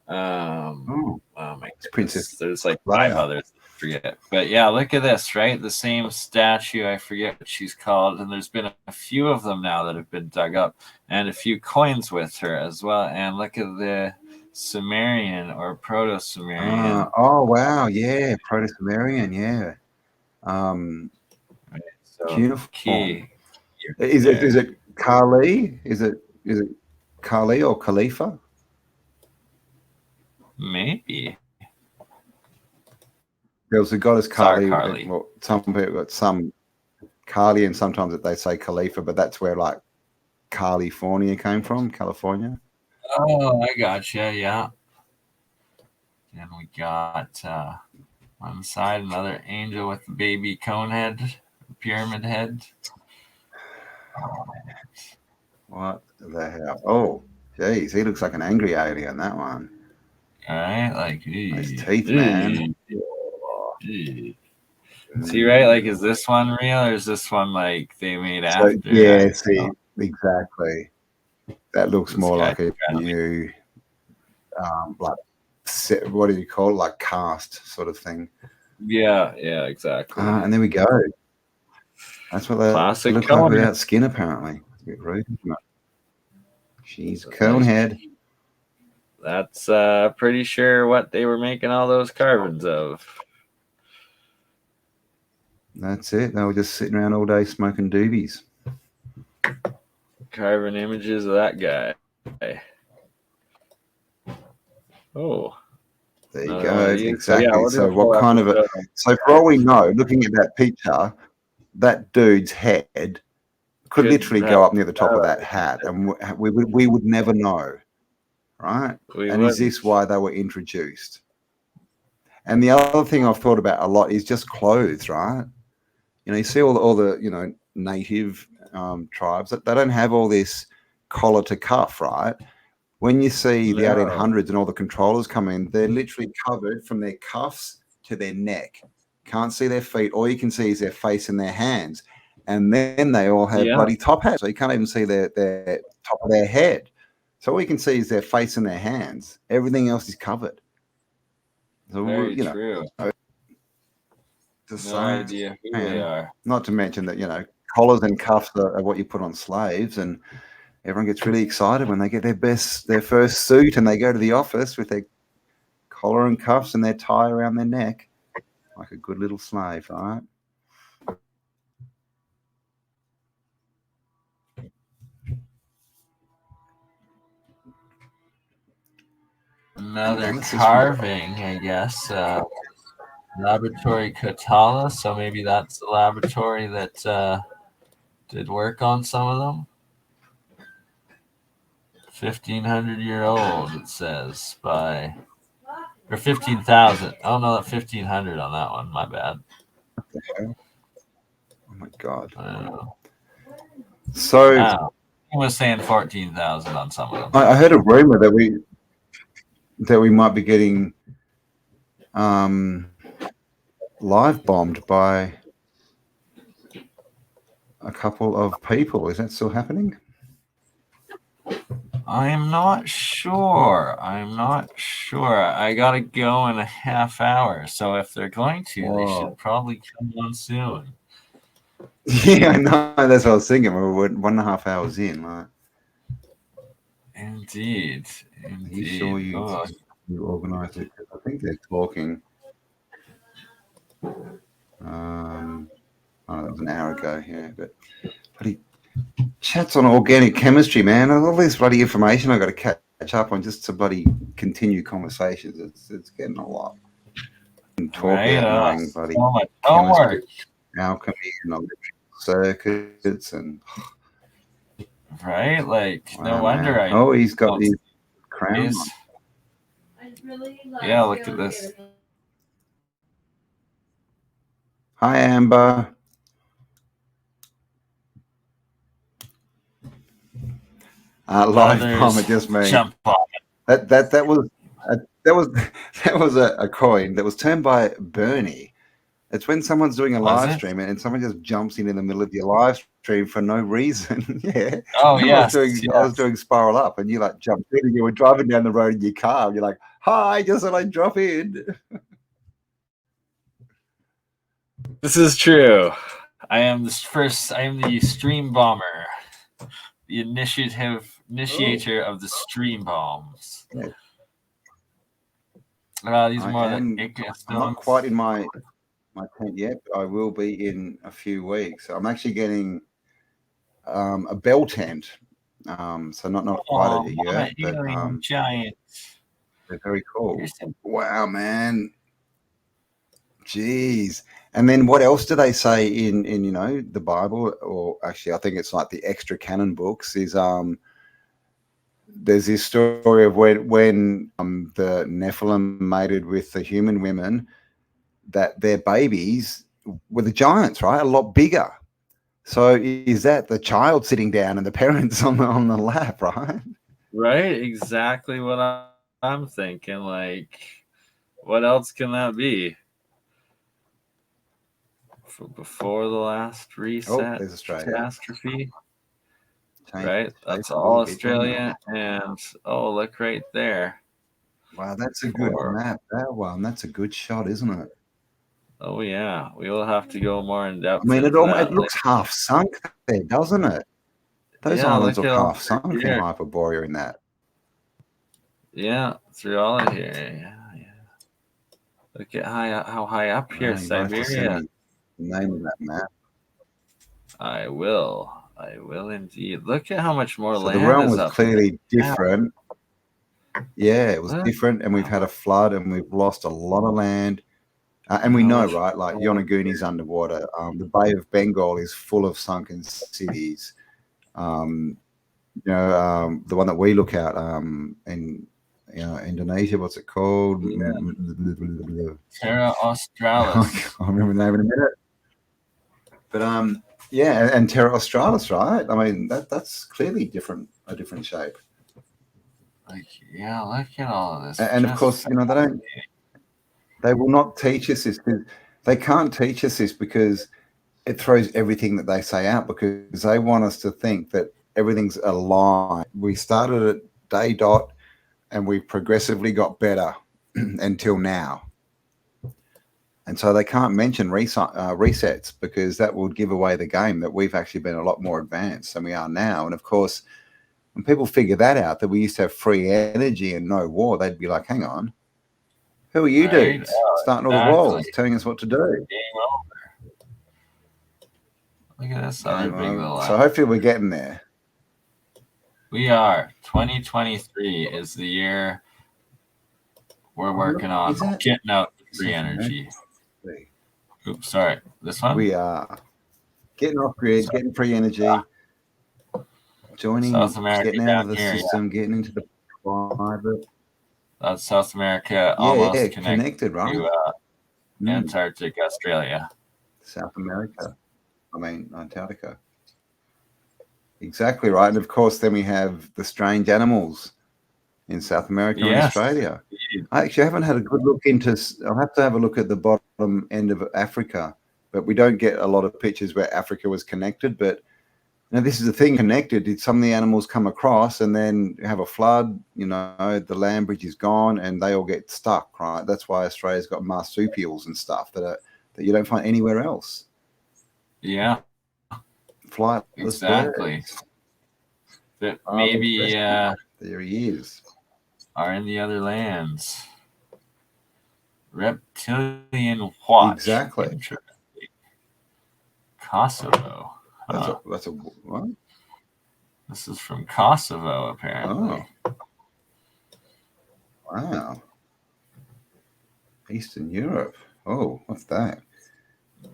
oh my goodness, there's like 5 others. Forget, but yeah, look at this, right? The same statue, I forget what she's called, and there's been a few of them now that have been dug up, and a few coins with her as well. And look at the Sumerian or Proto-Sumerian. Oh wow, yeah, Proto-Sumerian, yeah. Right, so uniform. Is it Kali? Is it Kali or Khalifa? Maybe. There was a goddess Kali. Kali. Well, some people got some Kali, and sometimes they say Khalifa, but that's where like California came from, California. Oh, I gotcha. Yeah. And we got one side another angel with the baby cone head, pyramid head. What the hell? Oh, geez, he looks like an angry alien. That one. All right, like nice teeth, man. See, right? Like, is this one real, or is this one like they made after? Yeah, see, exactly. That looks more like a new, like, what do you call it? Like cast sort of thing. Yeah, exactly. And there we go. That's what they look like without skin, apparently. It's a bit rude, isn't it? She's Conehead. That's pretty sure what they were making all those carvings of. That's it. They were just sitting around all day smoking doobies. Carving images of that guy. Oh. There you go. Exactly. So what kind of a... So for all we know, looking at that picture, that dude's head could literally go up near the top of that hat, and we would never know. right? We And is wouldn't. this why they were introduced? And the other thing I've thought about a lot is just clothes, right? You know, you see all the you know, native tribes that they don't have all this collar to cuff, right? When you see the No. 1800s and all the controllers come in, they're literally covered from their cuffs to their neck. Can't see their feet. All you can see is their face and their hands. And then they all have Yeah. bloody top hats. So you can't even see their top of their head. So all you can see is their face and their hands. Everything else is covered. So, Very you know, true. the No same, idea who they are. not to mention that, you know, collars and cuffs are what you put on slaves, and everyone gets really excited when they get their first suit and they go to the office with their collar and cuffs and their tie around their neck, like a good little slave, right? Another Analysis carving, I guess. Laboratory Katala, so maybe that's the laboratory that did work on some of them. 1,500-year-old, it says, by... Or 15,000. Oh, no, 1,500 on that one. My bad. Oh, my God. I don't know. So I was saying 14,000 on some of them. I heard a rumor that we might be getting live bombed by a couple of people. Is that still happening? I'm not sure. I gotta go in a half hour. So if they're going to, they should probably come on soon. Yeah, I know. That's what I was thinking. We're 1.5 hours in. Like, Indeed. are you sure you organised it? I think they're talking. Oh, that was an hour ago. Yeah, but bloody chats on organic chemistry, man. All this bloody information I got to catch up on just to bloody continue conversations. It's getting a lot. And talk about knowing bloody so much chemistry, alchemy, and electrical circuits, and right, like no wow, wonder man. Oh, he's got his crown on. Yeah, look at this. Hi, Amber. Live bomb, it just means jump on. that was a coin that was turned by BurnEye. It's when someone's doing a live stream and someone just jumps in the middle of your live stream for no reason. Yeah. Oh yeah. I was doing Spiral Up, and you like jumped in, and you were driving down the road in your car, and you're like, "Hi, just thought I'd drop in." This is true. I am the stream bomber, the initiator of the stream bombs. Yeah. These are more I'm not quite in my tent yet, but I will be in a few weeks. I'm actually getting a bell tent, so not quite yet, but giant. They're very cool. Wow, man. Jeez. And then what else do they say in you know, the Bible, or actually I think it's like the extra canon books, is there's this story of when the Nephilim mated with the human women, that their babies were the giants, right? A lot bigger. So is that the child sitting down and the parents on the lap, right? Right, exactly what I'm thinking. Like, what else can that be? Before the last reset, there's Australia. Catastrophe. Right, that's all Australia, and look right there. Wow, that's a good map. That one, that's a good shot, isn't it? Oh yeah, we will have to go more in depth. I mean, it looks half sunk there, doesn't it? Those islands look half sunk in Hyperborea in that. Yeah, through all of here. Yeah. Look at how high up here, Siberia. The name of that map. I will indeed. Look at how much more land. The realm was clearly different. Yeah, it was different, and we've had a flood, and we've lost a lot of land. And we know, right? Like Yonaguni's underwater. The Bay of Bengal is full of sunken cities. You know, the one that we look at in Indonesia. What's it called? Terra I Australis. can't remember the name in a minute. But yeah, and Terra Australis, right? I mean, that's clearly a different shape. Like, yeah, look at all of this. And of course, they will not teach us this. They can't teach us this because it throws everything that they say out, because they want us to think that everything's a lie. We started at day dot and we progressively got better until now. And so they can't mention resets, because that would give away the game that we've actually been a lot more advanced than we are now. And of course, when people figure that out, that we used to have free energy and no war, they'd be like, hang on, who are you dudes starting all the wars, telling us what to do? Game over. Look at this other big little So hopefully we're getting there. We are. 2023 is the year we're working on getting out the free energy. Oops, sorry. This one? We are getting off grid, getting free energy, joining South America, getting out of the system, getting into the private. That's South America, almost connected, right? To Antarctic, Australia. South America. I mean, Antarctica. Exactly right. And of course, then we have the strange animals in South America and Australia. I actually haven't had a good look into. I'll have to have a look at the bottom end of Africa, but we don't get a lot of pictures where Africa was connected. But this is the thing: connected. Did some of the animals come across and then have a flood? The land bridge is gone and they all get stuck. Right. That's why Australia's got marsupials and stuff that you don't find anywhere else. Yeah. Flightless exactly. birds. That maybe there he is. Are in the other lands. Reptilian watch. Exactly. Kosovo. That's a what? This is from Kosovo, apparently. Oh. Wow. Eastern Europe. Oh, what's that?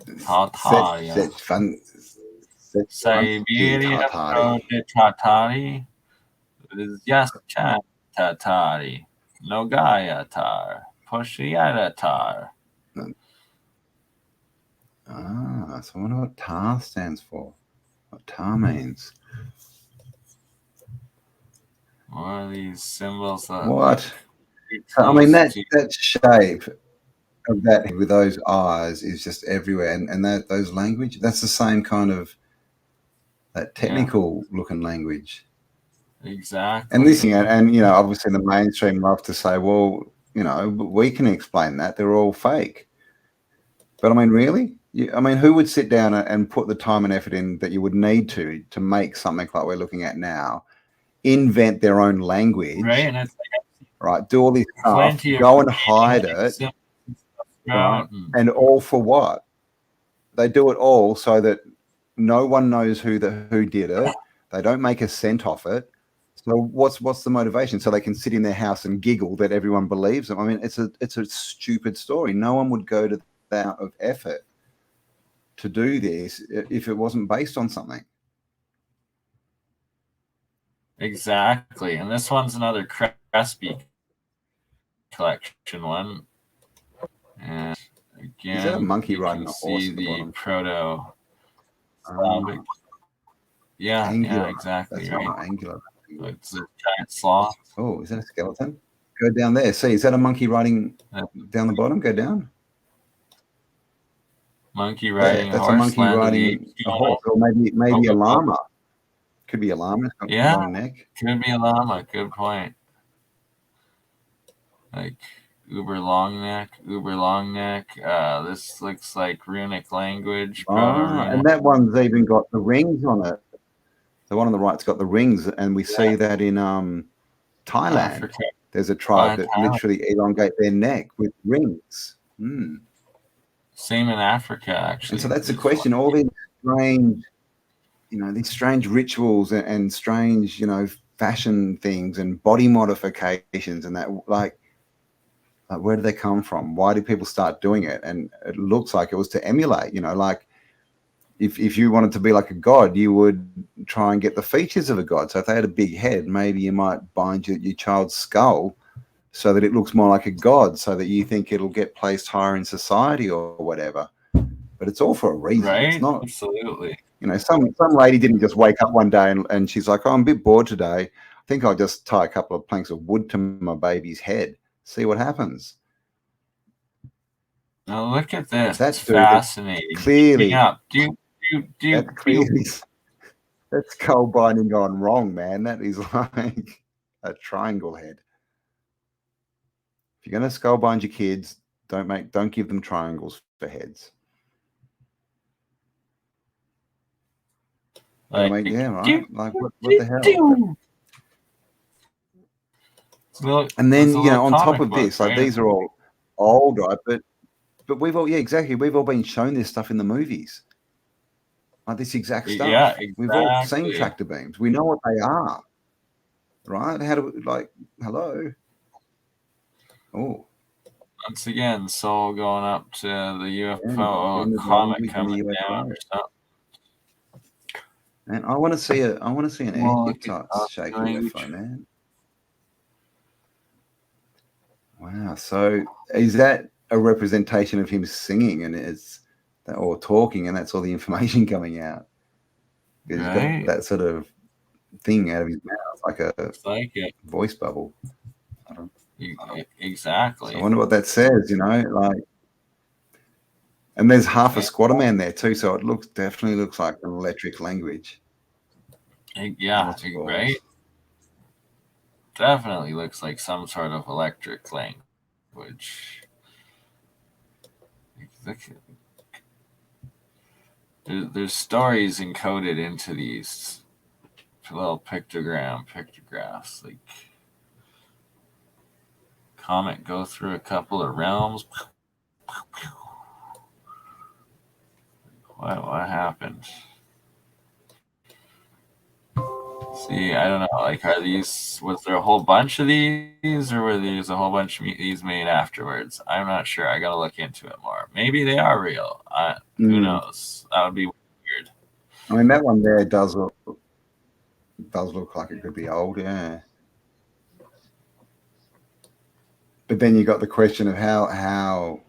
Tartaria. Siberia from the Tartari. Zyaschan Tatari. Nogaya Tar. Poshiata Tar. So I wonder what tar stands for. What tar means. What are these symbols? What? I mean, that shape of that with those eyes is just everywhere. And those language, that's the same kind of that technical looking language. Exactly. And this thing, and obviously the mainstream love to say, well, we can explain that. They're all fake. But I mean, really? Who would sit down and put the time and effort in that you would need to make something like we're looking at now, invent their own language, right? And it's right, do all this stuff, go and hide it, right? And all for what? They do it all so that no one knows who did it. They don't make a cent off it. So what's the motivation? So they can sit in their house and giggle that everyone believes them. I mean, it's a stupid story. No one would go to that amount of effort to do this if it wasn't based on something. Exactly. And this one's another Crespi collection one. And again, is that a monkey riding a horse? See the proto. Yeah, exactly. That's right. not angular. It's a giant sloth. Oh, is that a skeleton? Go down there. See, is that a monkey riding down the bottom? Go down. Monkey riding a horse. That's a monkey riding a horse. Or maybe a llama. Could be a llama. It's got a long neck. Could be a llama. Good point. Like uber long neck. This looks like runic language. And that one's even got the rings on it. The one on the right's got the rings, and we see that in Thailand. Africa. There's a tribe that literally elongate their neck with rings. Same in Africa, actually. And so that's the question. All these strange, these strange rituals and strange, fashion things and body modifications and that, like where do they come from? Why did people start doing it? And it looks like it was to emulate, like if you wanted to be like a god, you would try and get the features of a god. So if they had a big head, maybe you might bind your child's skull so that it looks more like a god, so that you think it'll get placed higher in society or whatever. But it's all for a reason. Right? It's not, Absolutely. some lady didn't just wake up one day and she's like, oh, I'm a bit bored today. I think I'll just tie a couple of planks of wood to my baby's head, see what happens. Now look at this. That's It's fascinating. clearly, that's skull binding gone wrong, man. That is like a triangle head. If you're going to skull bind your kids, don't give them triangles for heads. Like, yeah, right. Like what the hell? And then on top of this, like these are all old, right? But we've all we've all been shown this stuff in the movies. Like this exact stuff. Yeah, exactly. We've all seen tractor beams. We know what they are, right? How do we, like, hello? Oh. Once again, Soul going up to the UFO comet coming down or something. And I want to see an Tictoc shake UFO, man. Wow. So is that a representation of him singing or talking, and that's all the information coming out? Because he's got that sort of thing out of his mouth, like a voice bubble. Exactly. So I wonder what that says, like. And there's half a squatter man there too, so it definitely looks like an electric language. Yeah, right. Definitely looks like some sort of electric language. There's stories encoded into these little pictographs, like comet go through a couple of realms. What happened? See, I don't know. Like, was there a whole bunch of these, or were these a whole bunch of these made afterwards? I'm not sure. I gotta look into it more. Maybe they are real. Who knows? That would be weird. I mean, that one there does look like it could be old, yeah. But then you got the question of how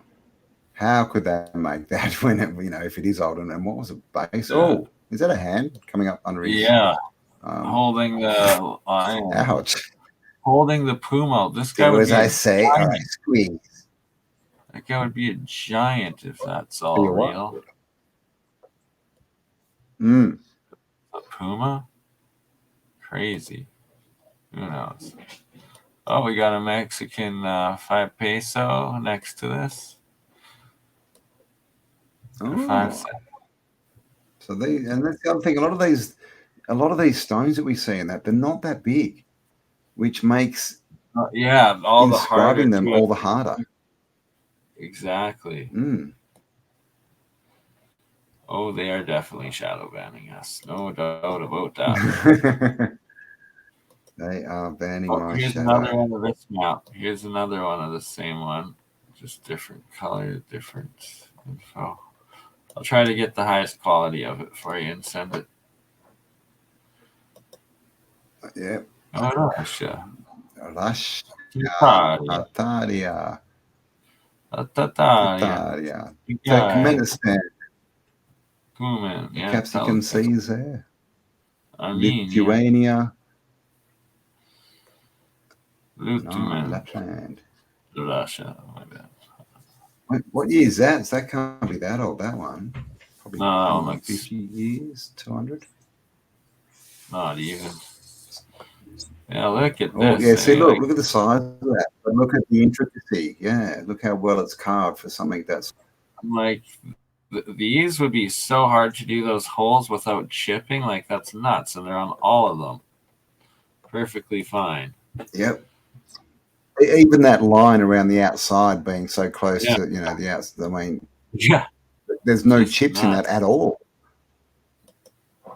could that make that when it, if it is old, and what was it base? Oh, is that a hand coming up under his? Yeah, holding the ouch, holding the puma. This guy would be I squeeze. That guy would be a giant if that's all real. A puma, crazy. Who knows? Oh, we got a Mexican 5 peso next to this. Oh. 5 cents. So that's the other thing. A lot of these stones that we see in that, they're not that big, which makes all the harder inscribing them all the harder. Exactly. Oh, they are definitely shadow banning us. No doubt about that. They are banning my here's shadow. Another one of this map. Here's another one of the same one. Just different color, different info. I'll try to get the highest quality of it for you and send it. Yep. Oh, Russia. Ataria. Turkmenistan. Capsicum seas there. Lithuania. Lapland. Russia. Oh, my bad. What year is that? So that can't be that old, that one. Probably like 50 years, 200. Not even. Yeah, look at this. Oh, yeah, see, look at the size of that. But look at the intricacy. Yeah, look how well it's carved for something that's... Like, these would be so hard to do those holes without chipping. Like, that's nuts. And they're on all of them. Perfectly fine. Yep. Even that line around the outside being so close to, the outside. I mean, there's no chips in that at all.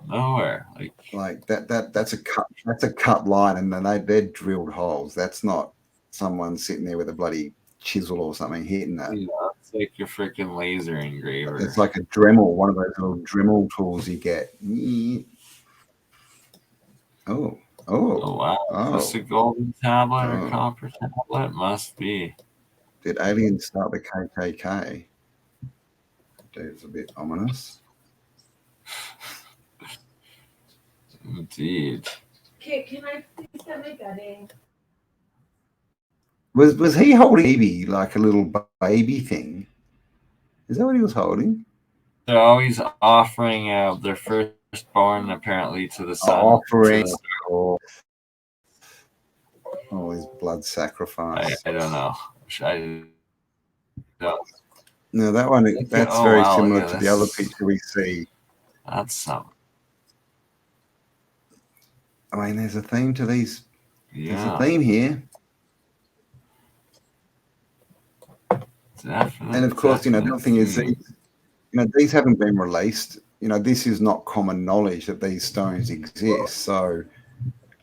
Nowhere. Like that's a cut. That's a cut line, and then they're drilled holes. That's not someone sitting there with a bloody chisel or something hitting that. Yeah, it's like your freaking laser engraver. It's like a Dremel, one of those little Dremel tools you get. Oh. Oh wow! Is this a Oh. golden tablet or Oh. copper tablet? Must be. Did aliens start the KKK? Dude, it's a bit ominous. Indeed. Okay, can I please get my bedding? Was he holding a baby, like a little baby thing? Is that what he was holding? They're always offering their firstborn, apparently, to the sun. Offering To all his blood sacrifice. I don't know. I don't. No, that one, that's Oh, very wow, look similar at to the this. other picture we see. That's something. I mean, there's a theme to these. Yeah. There's a theme here. Definitely. And of course, the other thing is, these haven't been released. This is not common knowledge that these stones exist. So,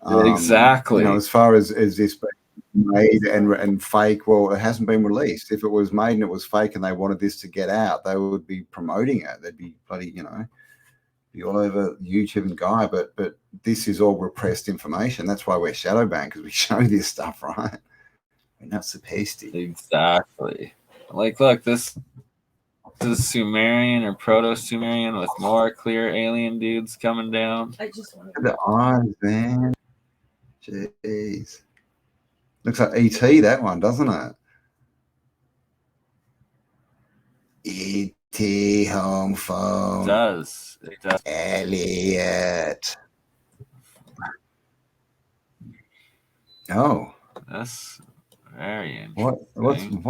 exactly. As far as this being made and fake, well, it hasn't been released. If it was made and it was fake and they wanted this to get out, they would be promoting it. They'd be bloody, be all over YouTube and Guy. But this is all repressed information. That's why we're shadow banned, because we show this stuff, right? We're not supposed to. Exactly. Like, look, this is Sumerian or Proto-Sumerian with more clear alien dudes coming down. I just want The eyes, man. Jeez. Looks like E.T., that one, doesn't it? E.T. home phone. It does. Elliot. Oh. That's very interesting.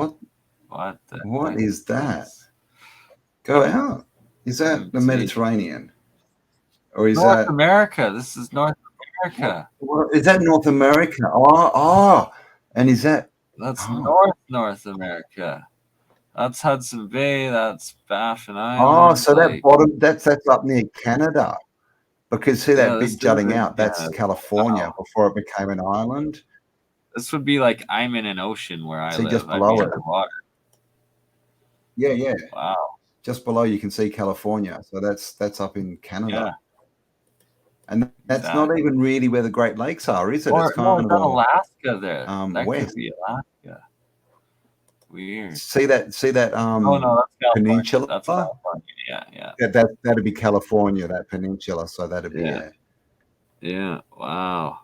What is that? Go out. Is that the Mediterranean? Or is North America? This is North America. Is that North America? Oh. And is that? That's North America. That's Hudson Bay. That's Baffin Island. Oh, so that bottom, that's up near Canada. Because see that bit jutting out, that's California before it became an island. This would be like I'm in an ocean where I live. Just below it. Water. Yeah. Wow. Just below you can see California. So that's up in Canada. Yeah. And that's not even really where the Great Lakes are, is it? Or, it's kind of Alaska there. That west. could be Alaska. Weird. See that oh no, that's peninsula? That's California. Yeah. That'd be California, that peninsula. So that'd be Yeah. Wow.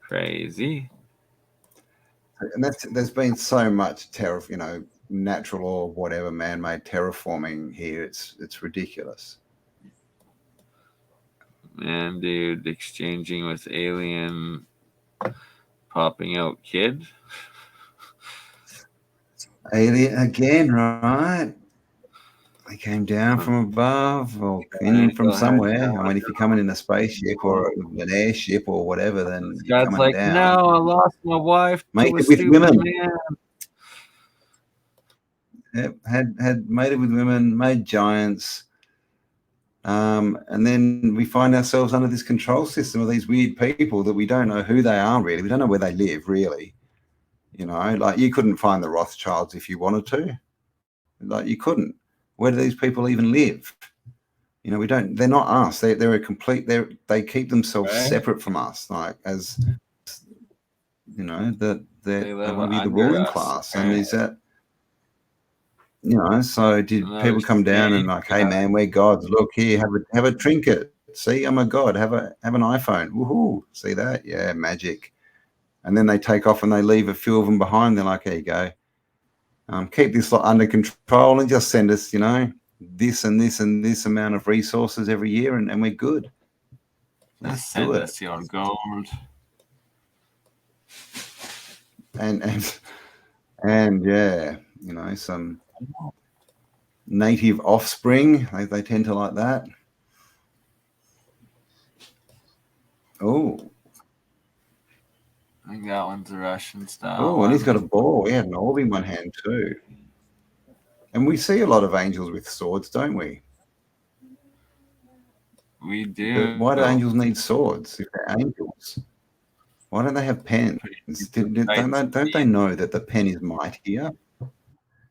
Crazy. And there's been so much natural or whatever man-made terraforming here. It's ridiculous. Man, dude, exchanging with alien, popping out kid. Alien again, right? They came down from above or in from somewhere. I mean, if you're coming in a spaceship or an airship or whatever, then you're God's coming like, down. no, I lost my wife Mate to a with stupid women. man. Yep, had mated with women, made giants. And then we find ourselves under this control system of these weird people that we don't know who they are really. We don't know where they live really. Like you couldn't find the Rothschilds if you wanted to. Like you couldn't. Where do these people even live? We don't. They're not us. They're a complete. They keep themselves separate from us. Like as that they want to be the ruling class. And is that? So did people come down and like, hey man, we're gods. Look here, have a trinket. See, I'm a god. Have an iPhone. Woohoo! See that? Yeah, magic. And then they take off and they leave a few of them behind. They're like, here you go. Keep this lot under control and just send us, this and this and this amount of resources every year, and we're good. Let's send us your gold. And yeah, some native offspring. They tend to like that. Oh. I think that one's a Russian style. Oh, and he's got a ball. He had an orb in one hand too. And we see a lot of angels with swords, don't we? We do. But why do angels need swords if they're angels? Why don't they have pens? Don't they know that the pen is mightier?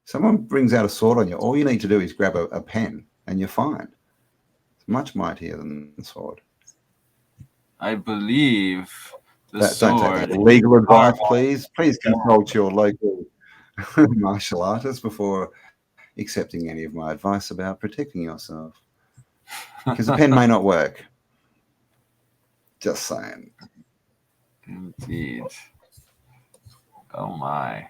Someone brings out a sword on you, all you need to do is grab a pen and you're fine. It's much mightier than the sword. I believe the Don't take sword. that. Legal advice, please. Please consult your local martial artist before accepting any of my advice about protecting yourself. Because the pen may not work. Just saying. Indeed. Oh my.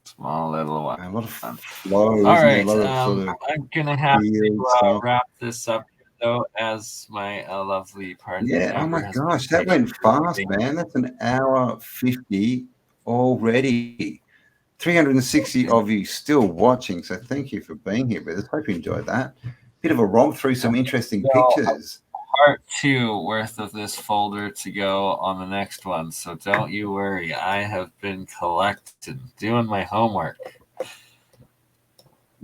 Small little one. A lot of flow. All right. I'm gonna have to wrap this up though, as my lovely partner. Yeah. Oh my Amber has gosh, been that went fast, patiently man. That's an hour 50 already. 360 of you still watching, so thank you for being here with us. Hope you enjoyed that. Bit of a romp through some interesting pictures. Part 2 worth of this folder to go on the next one, so don't you worry. I have been collecting, doing my homework.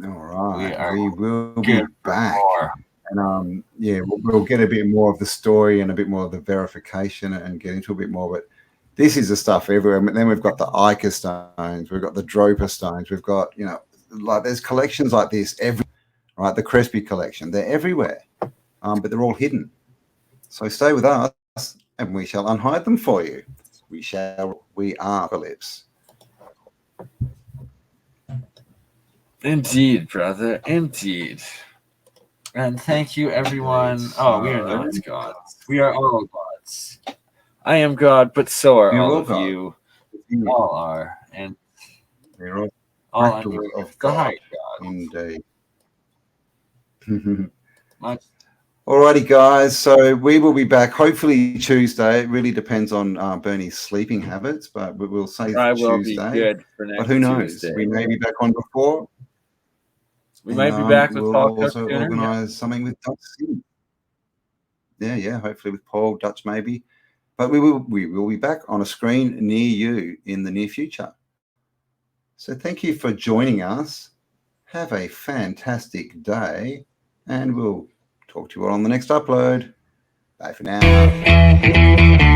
All right, we will be back, and yeah, we'll get a bit more of the story and a bit more of the verification and get into a bit more. But this is the stuff everywhere. And then we've got the Ica stones, we've got the Droper stones, we've got, you know, like there's collections like this right? The Crespi collection, they're everywhere, but they're all hidden. So stay with us, and we shall unhide them for you. We are Phillips. Indeed, brother. Indeed. And thank you, everyone. Oh, we are not gods. We are all gods. I am God, but so are all of you. You all are. And we're all under of the high God. Indeed. Much. Alrighty, guys. So we will be back hopefully Tuesday. It really depends on Bernie's sleeping habits, but we'll say I Tuesday. will be good for next but who knows? Tuesday. We may be back on before. We might be back with we'll Paul also organise something with Dutch City. Yeah. Hopefully with Paul, Dutch maybe. But we will be back on a screen near you in the near future. So thank you for joining us. Have a fantastic day, and we'll talk to you all on the next upload. Bye for now.